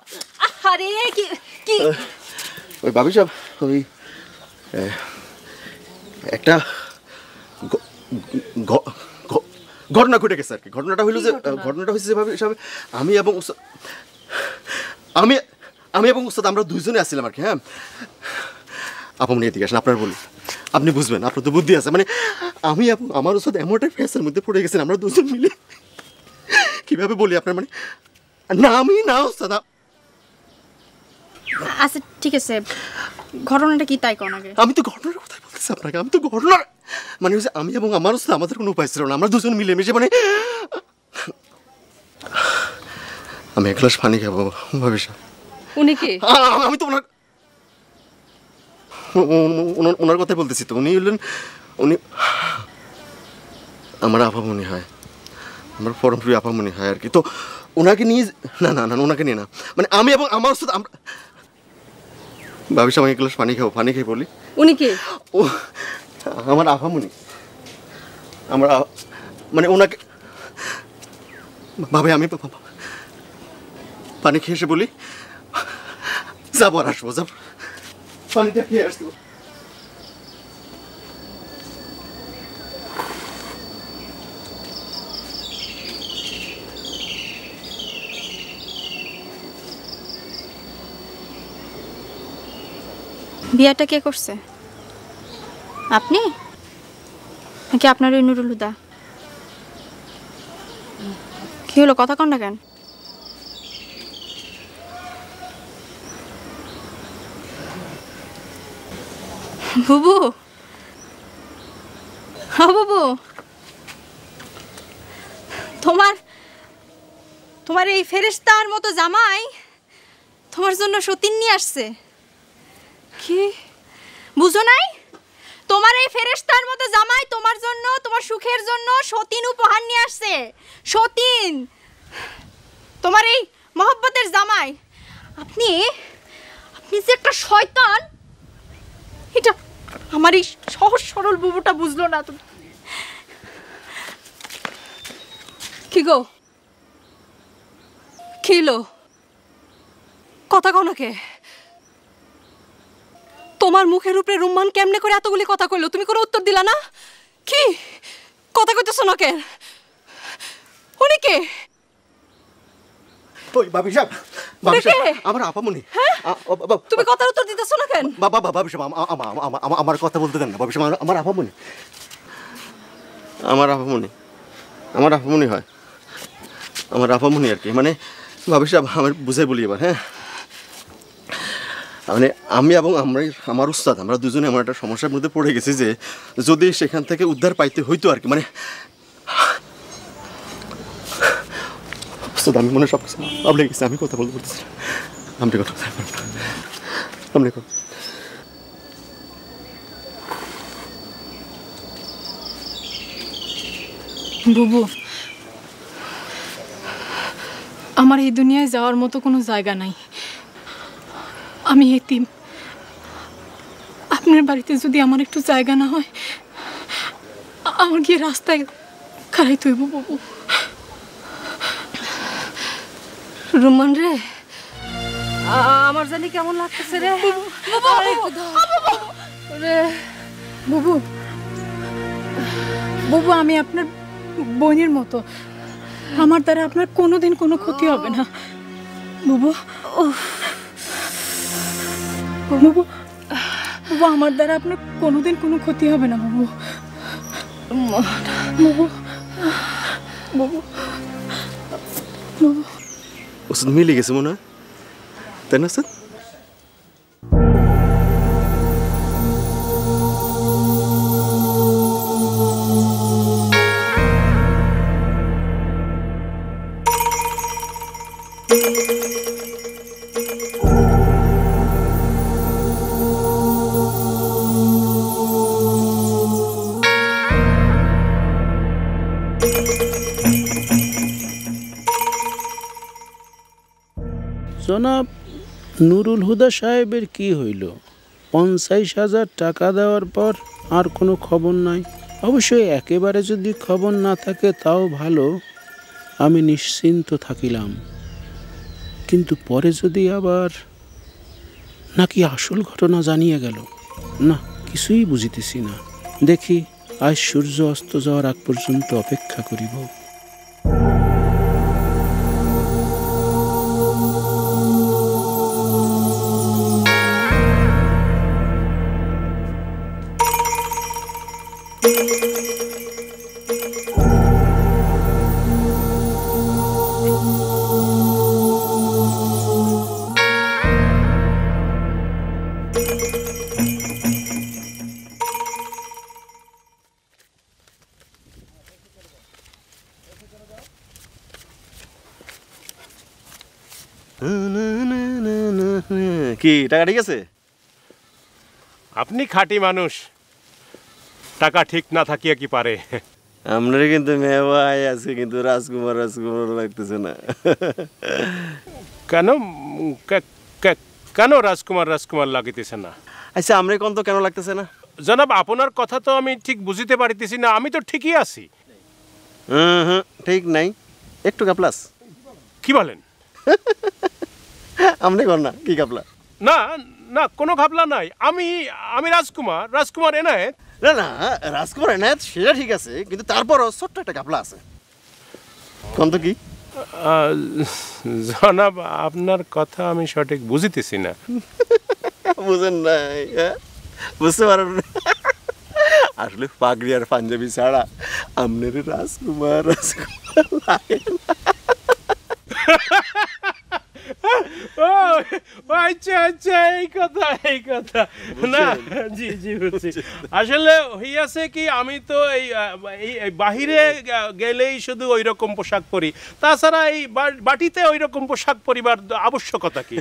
আরে কি কি ওই ভাবি সাহেব, ওই একটা ঘটনা ঘটে গেছে আর কি। ঘটনাটা হইলো যে, ঘটনাটা হয়েছে যে ভাবি সাহেব, আমি এবং উস্তাদ আমরা দুইজনে আসছিলাম আর কি। হ্যাঁ আপনি এদিকে আসেন, আপনার বলি, আপনি বুঝবেন, আপনার তো বুদ্ধি আছে। মানে আমি এবং আমার উস্তাদ এমন একটা ফেসের মধ্যে পড়ে গেছেন আমরা দুজন মিলে। কিভাবে বলি আপনার, মানে না আমি না উস্তাদ। আচ্ছা ঠিক আছে, ঘটনাটা কি তাই কোন আগে? আমি তো ঘটনার কথাই বলতেছি আপনাকে, আমি তো ঘটনার মানে হচ্ছে আমি এবং আমার উস্তাদ আমাদের কোনো উপায় ছিল না, আমরা দুজন মিলেমিশে মানে আমি এক গ্লাস পানি খাবো ভাবি সাহেব। উনি কি? আমি তো ওনার কথাই বলতেছি তো। উনি হলেন, উনি আমার আপামনি হয়, আমার পরম প্রিয় আপামনি হয় আর কি। তো ওনাকে নিয়ে, না না না ওনাকে নিয়ে না, মানে আমি এবং আমার সাথে আমরা ভাবি সাহেব, আমি এক গ্লাস পানি খাবো, পানি খাই বলি। উনি কি? ও আমার আপামনি, আমরা মানে ওনাকে ভাবে আমি পানি খেয়ে এসে বলি যাবো আর আসবো, যাবো পানিটা খেয়ে আসবো। বিয়াটা কে করছে? আপনি নাকি আপনার ওই নুরুল হুদা? কি হলো কথা কন না কেন? বুবু, হ্যাঁ বুবু, তোমার এই ফেরেশতার মতো জামাই তোমার জন্য সতীন নিয়ে আসছে। কি বুঝো নাই? তোমার এই ফেরেশতার মতো জামাই তোমার জন্য, তোমার সুখের জন্য সতীন উপহার নিয়ে আসছে। সতীন, তোমার এই মহব্বতের জামাই। আপনি যে একটা শয়তান, এটা আমার এই সহজ সরল বুবুটা বুঝলো না। তুমি কি গো, খিলো কথা কও নাকে? তোমার মুখের উপরে রুম্মান কেমনে করে এতগুলি কথা কইলো, তুমি কোনো উত্তর দিলা না? কি কথা কইতেছ না কেন? উনি কে? ওই ভাবি সাহেব, আমার আপামনি। তুমি কথার উত্তর দিতেছ না কেন? ভাবি সাহেব, আমার কথা বলতে দেন না। ভাবি সাহেব, আমার আপামনি, আমার আপামনি হয়, আমার আপামনি আর কি। মানে ভাবি সাহেব, আমার বুঝাই বলি এবার। হ্যাঁ, মানে আমি এবং আমার উস্তাদ, আমরা দুজনে আমার একটা সমস্যার মধ্যে পড়ে গেছি যে যদি সেখান থেকে উদ্ধার পাইতে হইতো আর কি। মানে উস্তাদ, আমি মনে সব কিছু আপনি গেছি, আমি কথা বলতে বলতেছি, আপনি কথা আপনি কথা। বুবু, আমার এই দুনিয়ায় যাওয়ার মতো কোনো জায়গা নাই। আমি এতিম। আপনার বাড়িতে যদি আমার একটু জায়গা না হয়, আমার গিয়ে রাস্তায় খাড়াইতে হইব। বুবু, রুম্মান রে, আমার জানি কেমন লাগতেছে রে। বুবু, বুবু, আমি আপনার বোনের মতো। আমার দ্বারা আপনার কোনোদিন কোনো ক্ষতি হবে না। বুবু, বুবু, বুবু, আমার দ্বারা আপনার কোনোদিন কোনো ক্ষতি হবে না। বুবু, বুবু, বুবু, বুবু। ওষুধ মিলে গেছে মনে হয়, তাই না স্যার? জনাব নুরুল হুদা সাহেবের কি হইল? 50,000 টাকা দেওয়ার পর আর কোনো খবর নাই। অবশ্যই একেবারে যদি খবর না থাকে তাও ভালো, আমি নিশ্চিন্ত থাকিলাম। কিন্তু পরে যদি আবার নাকি আসল ঘটনা জানিয়ে গেল, না কিছুই বুঝিতেছি না। দেখি আজ সূর্য অস্ত যাওয়ার আগ পর্যন্ত অপেক্ষা করিব। কি টাকা ঠিক আছে? আপনি খাঁটি মানুষ, টাকা ঠিক না থাকিয়া কি পারে? আপনার কিন্তু মেওয়াই আছে, কিন্তু রাজকুমার লাগতেছে না। কেন কেন রাজকুমার লাগিতেছে না? আচ্ছা, আমরা কোন তো কেন লাগতেছে না? জনাব, আপনার কথা তো আমি ঠিক বুঝিতে পারিতেছি না। আমি তো ঠিকই আছি। ঠিক নাই, একটু কাপলাস। কি বলেন? আপনি কর না, কি কাপলা? না না, কোনো ঘাপলা নাই। আমি রাজকুমার এনায়েত। না না, রাজকুমার এনায়েত সেটা ঠিক আছে, কিন্তু তারপরও ছোট্ট একটা কাপলা আছে। কোন তো কি? জনাব, আপনার কথা আমি সঠিক বুঝিতেছি না। বুঝেন নাই? বুঝতে পারেন আসলে পাগড়ি আর পাঞ্জাবি ছাড়া আপনার রাজকুমার লাগে না। ও আচ্ছা আচ্ছা, এই কথা না, জি জি বুঝছি। আসলে হইয়াছে কি, আমি তো এই বাহিরে গেলেই শুধু ওই রকম পোশাক পরি, তাছাড়া এই বাটিতে ওই রকম পোশাক পরিবার আবশ্যকতা কি?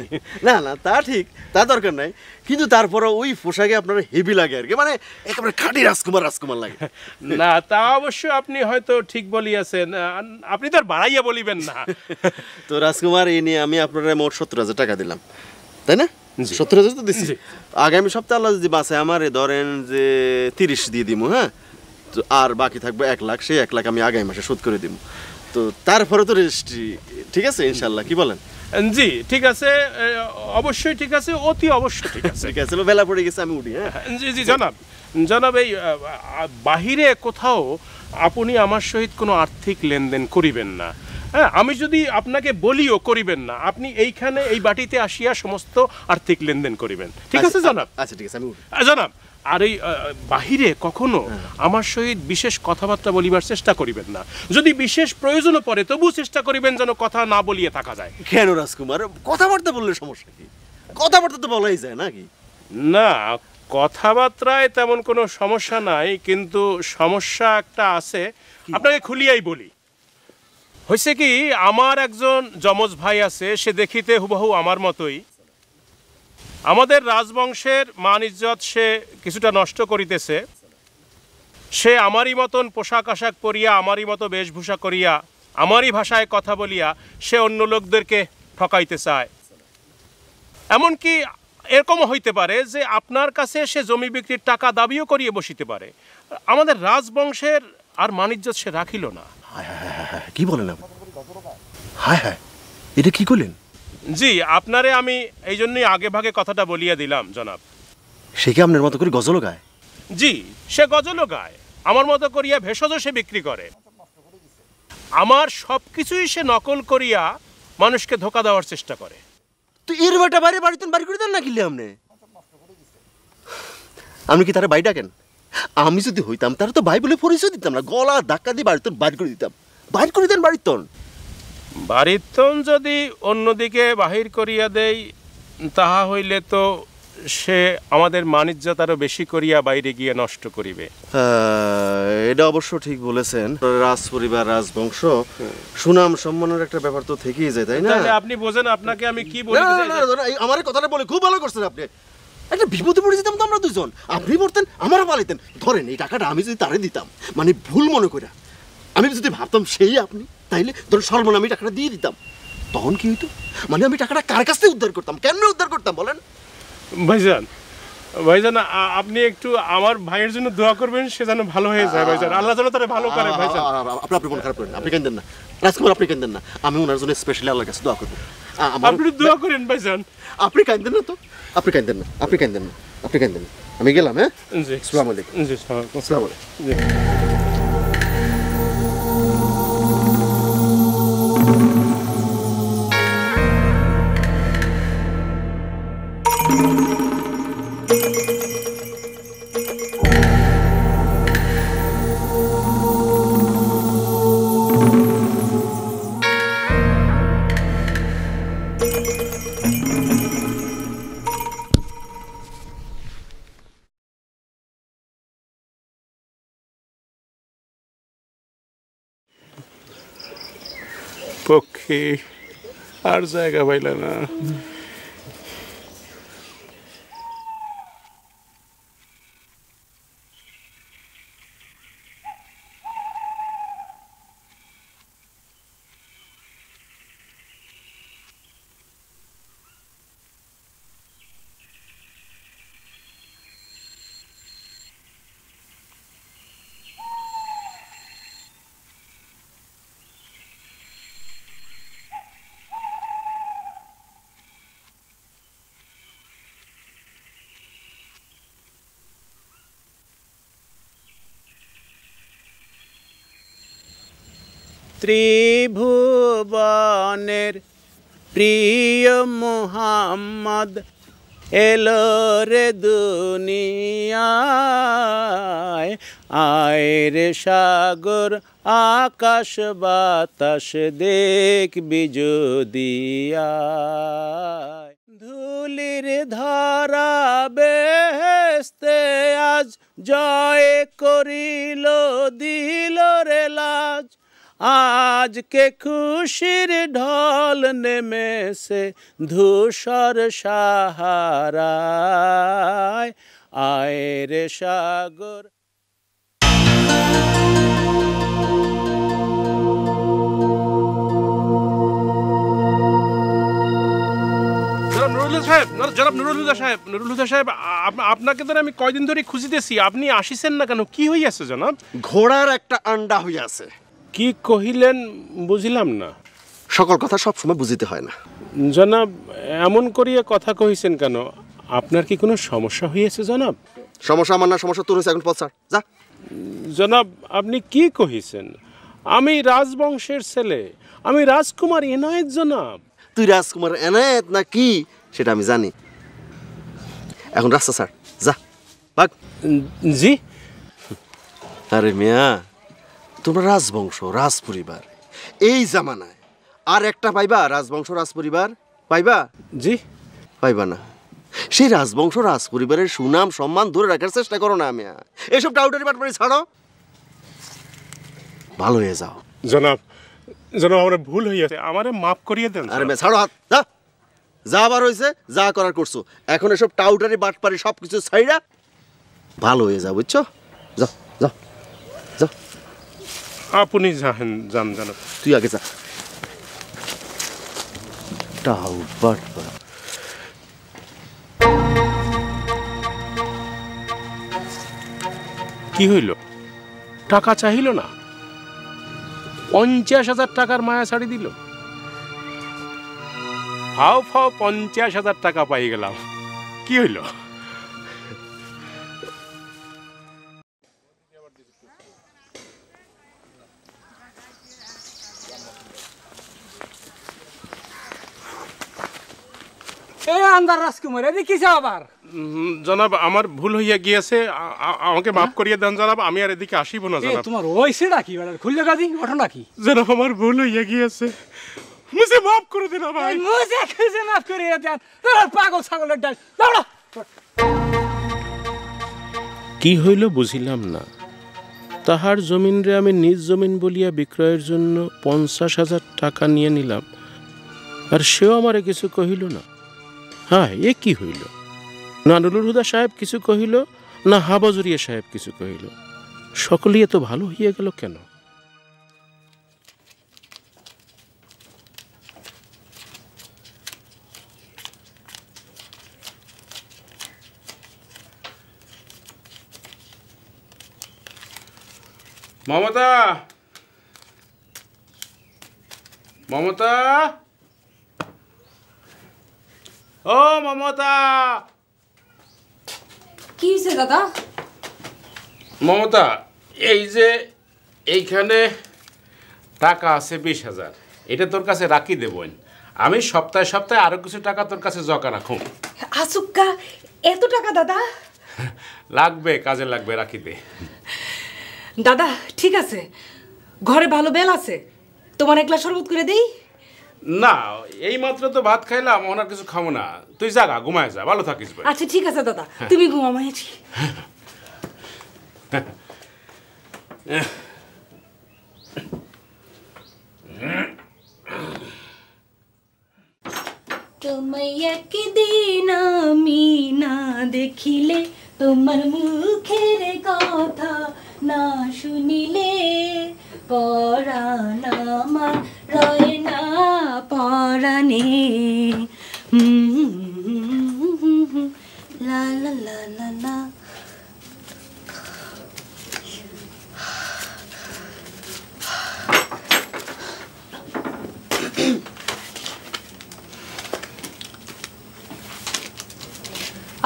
না না, তা ঠিক, তা দরকার নাই, কিন্তু তারপরে ওই পোশাকে আপনার হেভি লাগে আর কি, মানে একেবারে খাঁটি রাজকুমার লাগে। না, তা অবশ্য আপনি হয়তো ঠিক বলিয়াছেন, আপনি তো আর বাড়াইয়া বলিবেন না। তো রাজকুমার, এই নিয়ে আমি আপনার মোট 70,000 টাকা দিলাম, তাই না? 70,000 তো দিচ্ছি। আগামী সপ্তাহে আল্লাহ যদি বাঁচে আমার, ধরেন যে 30 দিয়ে দিব, হ্যাঁ, তো আর বাকি থাকবে 1 লাখ, সেই 1 লাখ আমি আগামী মাসে শোধ করে দিব। তো তারপরে তো রেজিস্ট্রি, ঠিক আছে ইনশাল্লাহ, কি বলেন? জি ঠিক আছে, অবশ্যই ঠিক আছে, অতি অবশ্যই ঠিক আছে। ঠিক আছে, বেলা পড়ে গেছে, আমি উঠি। হ্যাঁ জি জি জনাব, এই বাহিরে কোথাও আপনি আমার সহিত কোনো আর্থিক লেনদেন করিবেন না। হ্যাঁ, আমি যদি আপনাকে বলিও করিবেন না, আপনি এইখানে এই বাটিতে আসিয়া সমস্ত আর্থিক লেনদেন করিবেন, ঠিক আছে জনাব? আচ্ছা ঠিক আছে, আমি উঠি। জনাব, আর এই বাহিরে কখনো আমার সহিত বিশেষ কথাবার্তা বলিবার চেষ্টা করিবেন না। যদি বিশেষ প্রয়োজনও পড়ে তবু চেষ্টা করিবেন যেন কথা না বলিয়ে থাকা যায়। কেন রাজকুমার, কথাবার্তা বললে সমস্যা কি? কথাবার্তা তো বলাই যায় নাকি? না, কথাবার্তায় তেমন কোনো সমস্যা নাই, কিন্তু সমস্যা একটা আছে, আপনাকে খুলিয়াই বলি। হয়েছে কি, আমার একজন যমজ ভাই আছে, সে দেখিতে হুবহু আমার মতোই। আমাদের রাজবংশের মান ইজ্জত সে কিছুটা নষ্ট করিতেছে। সে আমারই মতন পোশাক আশাক পরিয়া, আমারই মতো বেশভূষা করিয়া, আমারই ভাষায় কথা বলিয়া সে অন্য লোকদেরকে ঠকাইতে চায়। এমনকি এরকমও হইতে পারে যে আপনার কাছে সে জমি বিক্রির টাকা দাবিও করিয়ে বসিতে পারে। আমাদের রাজবংশের আর মান ইজ্জত সে রাখিল না। কি বলেন? হায় হায়, এটা কি করলেন? জি, আপনারে আমি এই জন্যই আগে ভাগে কথাটা বলিয়া দিলাম জনাব। সে কি আপনার মতো করে গজলও গায়? জি, সে গজলও গায়, আমার মতো করিয়া ভেষজও সে বিক্রি করে। আমার সব কিছুই সে নকল করিয়া মানুষকে ধোকা দেওয়ার চেষ্টা করে। তো এর বেটা বাড়ি করে দেন না কিনলে আপনি কি তারা বাড়ি ডাকেন? আমি যদি হইতাম তারা তো ভাই বলে পরিচয় দিতাম না, গলা ধাক্কা দিয়ে বাড়ি করে দিতাম। বাড়ি করে দেন বাড়িতন যদি অন্যদিকে বাহির করিয়া দেই, তাহা হইলে তো সে আমাদের মানিজ্যত আরো বেশি করিয়া বাইরে গিয়ে নষ্ট করিবে। এটা অবশ্য ঠিক বলেছেন। রাজ পরিবার, রাজবংশ, সুনাম সম্মানের একটা ব্যাপার তো থেকেই যায়, তাই না? তাহলে আপনি বোঝেন আপনাকে আমি কি বলি? আমার কথাটা বলে খুব ভালো করছেন আপনি। একটা বিপদে পড়ে যেতাম তো আমরা দুজন, আপনি পড়তেন, আমারও পালাইতেন। ধরেন এই টাকাটা আমি যদি তারে দিতাম, মানে ভুল মনে করে আমি যদি ভাবতাম সেই আপনি, তাইলে ধরুন সর্বনাম আমি টাকাটা দিয়ে দিতাম, তখন কি হইতো? মানে আমি টাকাটা কার কাছ থেকে উদ্ধার করতাম, কেন উদ্ধার করতাম বলেন? ভাইজান আপনি একটু আমার ভাইয়ের জন্য দোয়া করবেন, সে যেন ভালো হয়ে যায় ভাইজান, আল্লাহ যেন তারে ভালো করে ভাইজান। আপনি মন খারাপ করেন, আপনি কেন দেন না রাজকুমার, আপনি কেন দেন না, আমি ওনার জন্য স্পেশালি আল্লাহর কাছে দোয়া করবো। আপনি দোয়া করেন ভাইজান। আপনি কেন দেন না তো, আপনি কেন দেন না, আপনি কেন দেন না, আপনি কেন দেন না। আমি গেলাম। হ্যাঁ, আসসালামু আলাইকুম। জি, আসসালামু আলাইকুম। পক্ষে আর জায়গা পাইল না। ত্রিভুবনের প্রিয় মুহাম্মদ এলো রে দুনিয়ায়, আয় রে সাগর আকাশ বাতাস দেখবি যদি আয়। ধুলির ধরা বেহেস্তে আজ জয় করিল দিল রে লাজ, আজকে খুশির ঢল নেমেছে ধূসর সাহারায়, আয় রে সাগর। জনাব নুরুল হুদা সাহেব, আপনাকে তো আমি কয়দিন ধরে খুঁজিতেছি, আপনি আসিছেন না কেন? কি হইয়াছে জনাব? ঘোড়ার একটা আন্ডা হইয়াছে। কি কহিলেন বুঝিলাম না। সকল কথা সব সময় বুঝিতে হয় না। জনাব এমন করিয়া কথা কহিছেন কেন? আপনার কি কোনো সমস্যা হইয়াছে জনাব? সমস্যা আমার না, সমস্যা তোর হয়েছে। এখন পথ ছাড়, যা। জনাব আপনি কি কহিছেন? আমি রাজবংশের ছেলে, আমি রাজকুমার এনায়েত জনাব। তুই রাজকুমার এনায়েত না কি সেটা আমি জানি। এখন রাস্তা ছাড়, যা ভাগ। জি। আরে মিয়া, তোমরা রাজবংশ রাজ পরিবার, এই জামানায় আর একটা পাইবা রাজবংশ রাজ পরিবার? পাইবা? জি পাইবা না। সেই রাজবংশ রাজ পরিবারের সুনাম সম্মান ধরে রাখার চেষ্টা করো না মিয়া। এসব টাউটারি বাটপারি ছাড়ো, ভালো হয়ে যাও। জনাব জনাব আমার ভুল হইয়াছে, আমারে মাফ করিয়ে দেন। আরে মিয়া ছাড়ো হাত, যা। যা আবার হয়েছে, যা করার করছো। এখন এসব টাউটারি বাটপারি সব কিছু ছাইড়া ভালো হয়ে যাও, বুঝছো? যাও যাও যাও। আপনি যান যান জনাব। তুই আগে যা। টাউট বাটপার। কি হইল? টাকা চাহিল না, 50,000 টাকার মায়া ছাড়ি দিল। ফাও ফাও 50,000 টাকা পাই গেলাম। কি হইল? জনাব আমার ভুল হইয়া গিয়েছে, আমাকে মাফ করিয়ে দেন জনাব। আমি আর এদিকে আসিব না জনাব। তোমার ওইসেটা কি খুললে গাদি ঘটনা কি? জনাব আমার ভুল হইয়া গিয়েছে, মুঝে মাফ করে দেন ভাই। মুঝে খুঁজে মাফ করিয়ে দেন। তোর পাগল ছাগলের ডাল দাঁড়া। কি হইল বুঝিলাম না। তাহার জমিনরে আমি নিজ জমিন বলিয়া বিক্রয়ের জন্য 50,000 টাকা নিয়ে নিলাম, আর সেও আমারে কিছু কহিল না। হ্যাঁ, এ কি হইল? না নুরুল হুদা সাহেব কিছু কহিল, না হাবাজুরিয়া সাহেব কিছু কহিল। সকলেই এত ভালো হইয়া গেল কেন? মমতা, মমতা, ও মমতা। কি হয়েছে দাদা? মমতা, এই যে এইখানে টাকা আছে 20,000, এটা তোর কাছে রাখি দেবন। আমি সপ্তাহে সপ্তাহে আরো কিছু টাকা তোর কাছে জমা রাখুন। আসুক্কা, এত টাকা দাদা? লাগবে, কাজে লাগবে, রাখি দে। দাদা ঠিক আছে, ঘরে ভালো বেল আছে, তোমার এক গ্লাস শরবত করে দেই? না, এই মাত্র তো ভাত খাইলাম, ওনার কিছু খাবো না। তুই জাগা, ঘুমায় যা, ভালো থাকিস ভাই। আচ্ছা ঠিক আছে দাদা, তুমি ঘুমাও। মায়েছি তোমায় একদিন আমি না দেখিলে, তোমার মুখের কথা না শুনিলে, পরাণ আমার রয় না পরাণে। লা লা লা লা লা।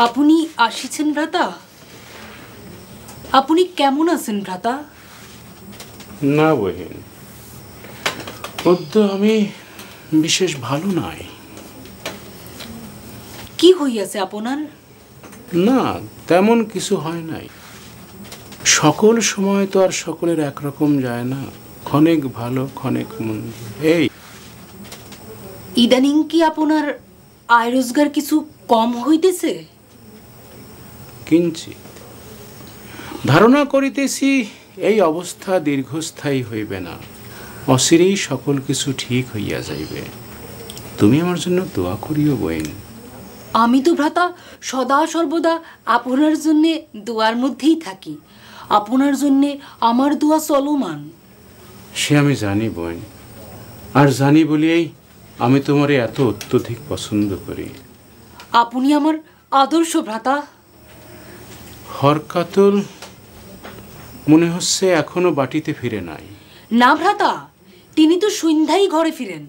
আপনি আসিছেন ভ্রাতা? আপনি কেমন আছেন ভ্রাতা? না বহিন, পদ্ম আমি বিশেষ ভালো নাই। কি হইয়াছে আপনার? না, তেমন কিছু হয় নাই। সকল সময় তো আর সকলের একরকম যায় না, ক্ষণেক ভালো ক্ষণেক মন্দ। এই ইদানিং কি আপনার আয় রোজগার কিছু কম হইতেছে? কিঞ্চিত। ধারণা করিতেছি এই অবস্থা দীর্ঘস্থায়ী হইবে না, অচিরেই সকল কিছু ঠিক হইয়া যাইবে। তুমি আমার জন্য দোয়া করিও বইন। আমি তো ভ্রাতা সদা সর্বদা আপনার জন্যে দোয়ার মধ্যেই থাকি। আপনার জন্যে আমার দোয়া চলমান। সে আমি জানি বোন, আর জানি বলিয়াই আমি তোমারে এত অত্যধিক পছন্দ করি। আপনি আমার আদর্শ ভ্রাতা। হরকাতল মনে হচ্ছে এখনো বাটিতে ফিরে নাই। না ভ্রাতা, তিনি তো সন্ধ্যায় ঘরে ফিরেন।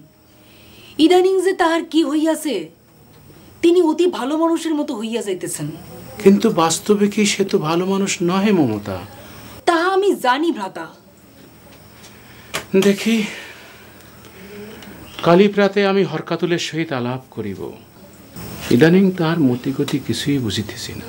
ইদানিং যে তাহার কি হইয়াছে, তিনি অতি ভালো মানুষের মতো হইয়া যাইতেছেন। কিন্তু বাস্তবে কি সে তো ভালো মানুষ নহে মমতা? তাহা আমি জানি ভ্রাতা। দেখি কালী প্রাতে আমি হরকাতুলের সহিত আলাপ করিব। ইদানিং তার মতিগতি কিছুই বুঝিতেছি না।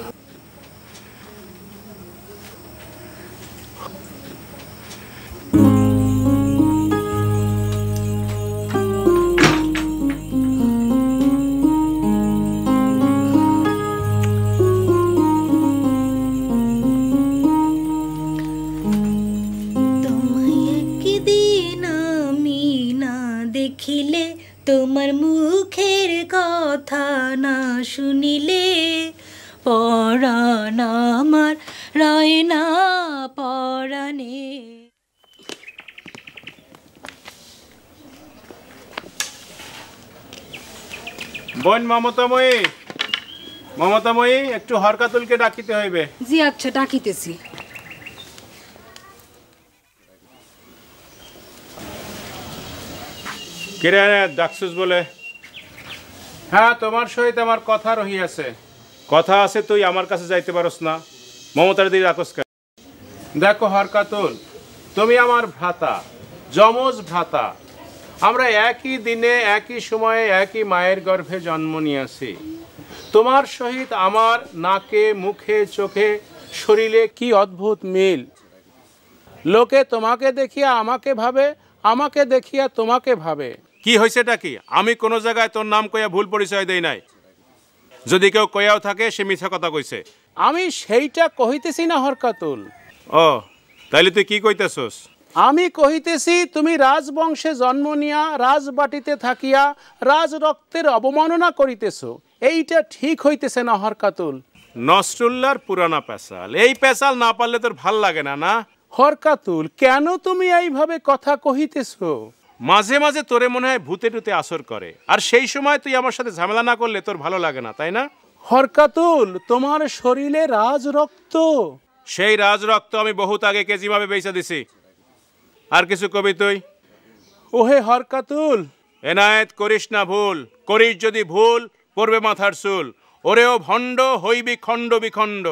দেখিলে তোমার মুখের কথা না শুনিলে পরাণ আমার রয় না পরাণে। বোন মমতাময়ী, মমতাময়ী, একটু হরকাতুলকে ডাকিতে হইবে। জি আচ্ছা, ডাকিতেছি। কিরে ডাকসুস বলে? হ্যাঁ, তোমার সহিত আমার কথা রহিয়াছে। কথা আছে, তুই আমার কাছে যাইতে পারস না? মমতার দিকে রাখস কেন? দেখো হরকাতুল, তুমি আমার ভ্রাতা, যমজ ভ্রাতা। আমরা একই দিনে একই সময়ে একই মায়ের গর্ভে জন্ম নিয়েছি। তোমার সহিত আমার নাকে মুখে চোখে শরীরে কি অদ্ভুত মিল! লোকে তোমাকে দেখিয়া আমাকে ভাবে, আমাকে দেখিয়া তোমাকে ভাবে। কি হয়েছেটা কি? আমি কোনো জায়গায় তোর নাম কইয়া ভুল পরিচয় দেই নাই। যদি কেউ কইয়াও থাকে সে মিথ্যা কথা কইছে। আমি সেইটা কহিতেছি না হরকাতুল। ও, তাইলে তুই কি কইতেছস? আমি কহিতেছি তুমি রাজবংশে জন্ম নিয়া রাজবাটিতে থাকিয়া রাজ রক্তের অবমাননা করিতেছ। এইটা ঠিক হইতেছে না হরকাতুল। নসরুল্লাহর পুরানা পেশাল, এই পেশাল না পারলে তোর ভাল লাগে না? না হরকাতুল, কেন তুমি এইভাবে কথা কহিতেছ? মাঝে মাঝে তোরে মনে হয় ভূতে টুতে আসর করে, আর সেই সময় তুই আমার সাথে ঝামেলা না করলে তোর ভালো লাগে না, তাই না? হরকাতুল, তোমার শরীরে রাজ রক্ত। সেই রাজ রক্ত আমি বহুত আগে কেজিভাবে বেচা দিছি। আর কিছু কবি তুই? ওহে হরকাতুল, এনায়েত করিস না ভুল, করিস যদি ভুল পড়বে মাথার চুল। ওরেও ভণ্ড হইবি খণ্ড বিখণ্ড।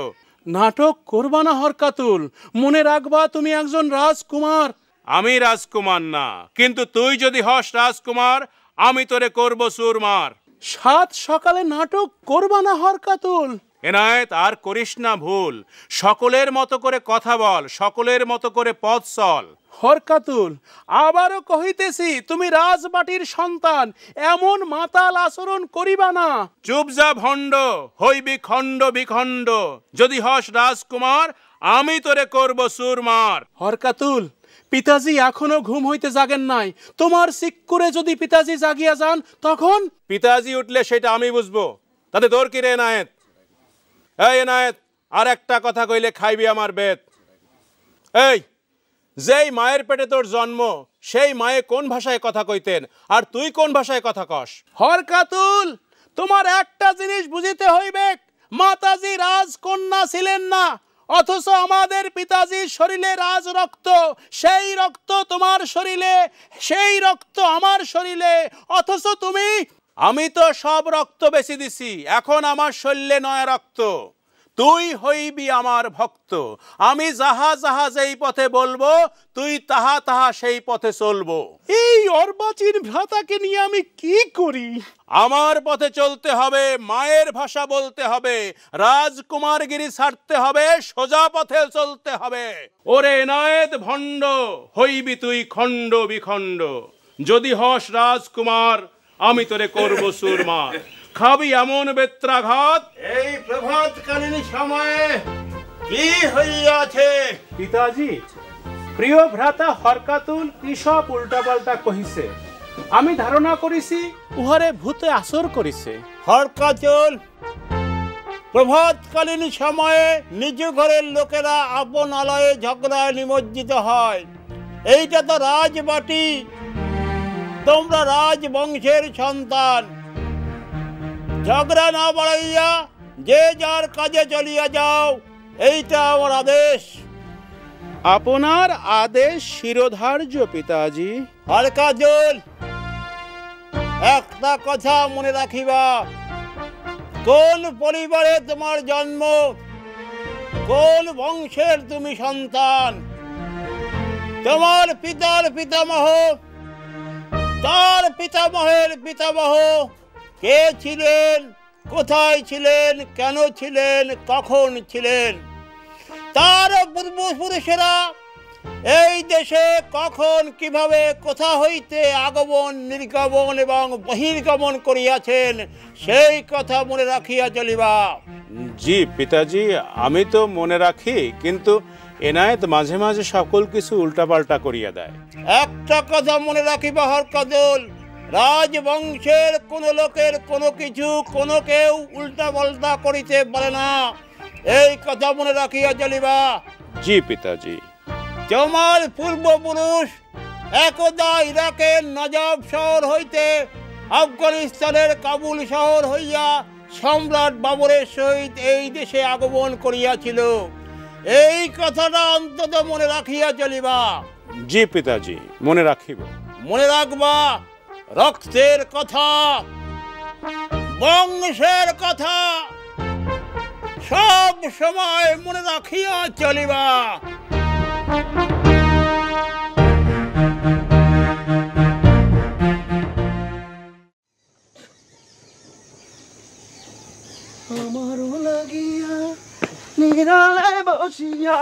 নাটক করবা না হরকাতুল, মনে রাখবা তুমি একজন রাজকুমার। আমি রাজকুমার না, কিন্তু তুই যদি হস রাজকুমার, আমি তোরে করব সুরমার। সাত সকালে নাটক করবা না হরকাতুল। এনায়েত, আর করিস না ভুল, সকলের মতো করে কথা বল, সকলের মতো করে পথ চল। হরকাতুল, আবারও কহিতেছি তুমি রাজবাটির সন্তান, এমন মাতাল আচরণ করিবা না। চুপ যা ভণ্ড, হইবি খণ্ড বিখণ্ড। যদি হস রাজকুমার, আমি তোরে করব সুরমার। হরকাতুল, পিতাজি এখনো ঘুম হইতে জাগেন নাই। তোমার সিক্কুরে যদি পিতাজি জাগিয়া যান তখন? পিতাজি উঠলে সেটা আমি বুঝবো, তাতে তোর কি রে এনায়েত? এই এনায়েত, আর একটা কথা কইলে খাইবি আমার বেত। এই, যেই মায়ের পেটে তোর জন্ম, সেই মায়ে কোন ভাষায় কথা কইতেন, আর তুই কোন ভাষায় কথা কস? হরকাতুল, তোমার একটা জিনিস বুঝিতে হইবে, মাতাজি রাজকন্যা ছিলেন না, অথচ আমাদের পিতাজির শরীরে রাজ রক্ত। সেই রক্ত তোমার শরীরে, সেই রক্ত আমার শরীরে, অথচ তুমি। আমি তো সব রক্ত বেশি দিছি, এখন আমার শরীরে নয় রক্ত। তুই হইবি আমার ভক্ত। আমি যাহা যাহা যেই পথে বলবো তুই তাহা তাহা সেই পথে চলবো। এই অর্বাচীন ভ্রাতাকে নিয়ে আমি কি করি? আমার পথে চলতে হবে, মায়ের ভাষা বলতে হবে, রাজকুমারগিরি ছাড়তে হবে, সোজা পথে চলতে হবে। ওরে এনায়েত ভণ্ড, হইবি তুই খণ্ড বিখণ্ড। যদি হস রাজকুমার আমি তোরে করব সুরমার। খাবি এমন বেত্রাঘাত। এই প্রভাতকালীন সময়ে কি হইয়াছে? পিতাজি, প্রিয় ভ্রাতা হরকাতুল কি সব উল্টাপাল্টা কহিছে। আমি ধারণা করিছি উহারে ভূতে আসর করিছে। হরকাচল, প্রভাতকালীন সময়ে নিজ ঘরের লোকেরা আপন আলয়ে ঝগড়ায় নিমজ্জিত হয়। এইটা তো রাজবাটি, তোমরা রাজবংশের সন্তান। ঝগড়া না বাড়াইয়া যে যার কাজে চলিয়া যাও, এইটা আমার আদেশ। আপনার আদেশ শিরোধার্য পিতাজি। হরকাচল, একটা কথা মনে রাখিবা, কোন পরিবারে তোমার জন্ম, কোন বংশের তুমি সন্তান, তোমার পিতার পিতামহ, তার পিতামহের পিতামহ কে ছিলেন, কোথায় ছিলেন, কেন ছিলেন, কখন ছিলেন, তার পূর্বপুরুষেরা এই দেশে কখন কিভাবে কোথা হইতে আগমন নির্গমন এবং বহির্গমন করিয়াছেন, সেই কথা মনে রাখিয়া চলিবা। জি পিতাজি, আমি তো মনে রাখি, কিন্তু এনায়েত মাঝে মাঝে সকল কিছু উল্টাপাল্টা করিয়া দেয়। একটা কথা মনে রাখিবা হরকাচল, রাজবংশের কোন লোকের কোনো কিছু কোনো কেউ উল্টাপাল্টা করিতে পারে না, এই কথা মনে রাখিয়া চলিবা। জি পিতাজি। তোমার পূর্বপুরুষ একদা ইরাকের নজাব শহর হইতে আফগানিস্তানের কাবুল শহর হইয়া সম্রাট বাবরের সহিত এই দেশে আগমন করিয়াছিল, এই কথাটা অন্তত মনে রাখিয়া চলিবা। জি পিতাজি, মনে রাখিব। মনে রাখবা, রক্তের কথা, বংশের কথা সব সময় মনে রাখিয়া চলিবা। আমারও লাগিয়া নিরালে বসিয়া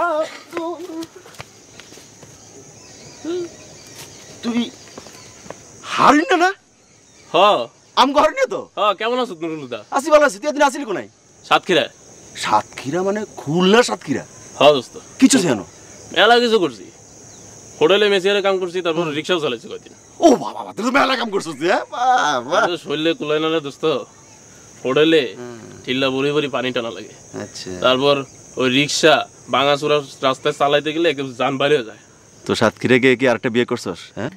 তুই হারিনা না? হ আম হারিনা তো? হ্যাঁ, কেমন আছো নুরুল হুদা? আসি ভালো আছি। তুই দিন আসিলি কোনাই? সাতক্ষীরা। সাতক্ষীরা মানে খুলনা সাতক্ষীরা? হ্যাঁ দোস্ত। কিছু জানো? মেলা কিছু করছি, হোটেলে মেসিয়ারে কাম করছি, তারপর রিক্সাও চালাইছি কয়েকদিন। ও বাবা, তুই তো মেলা কাম করছিস। শরীরে কুলাই না রে দোস্ত। হোটেলে ঠিল্লা বড়ি বড়ি পানি টানা লাগে। আচ্ছা। তারপর ওই রিক্সা ভাঙাচোরা রাস্তায় চালাইতে গেলে একদম জান বাইরে যায়। তো সাতক্ষীরা গিয়ে কি আরেকটা বিয়ে করছস? হ্যাঁ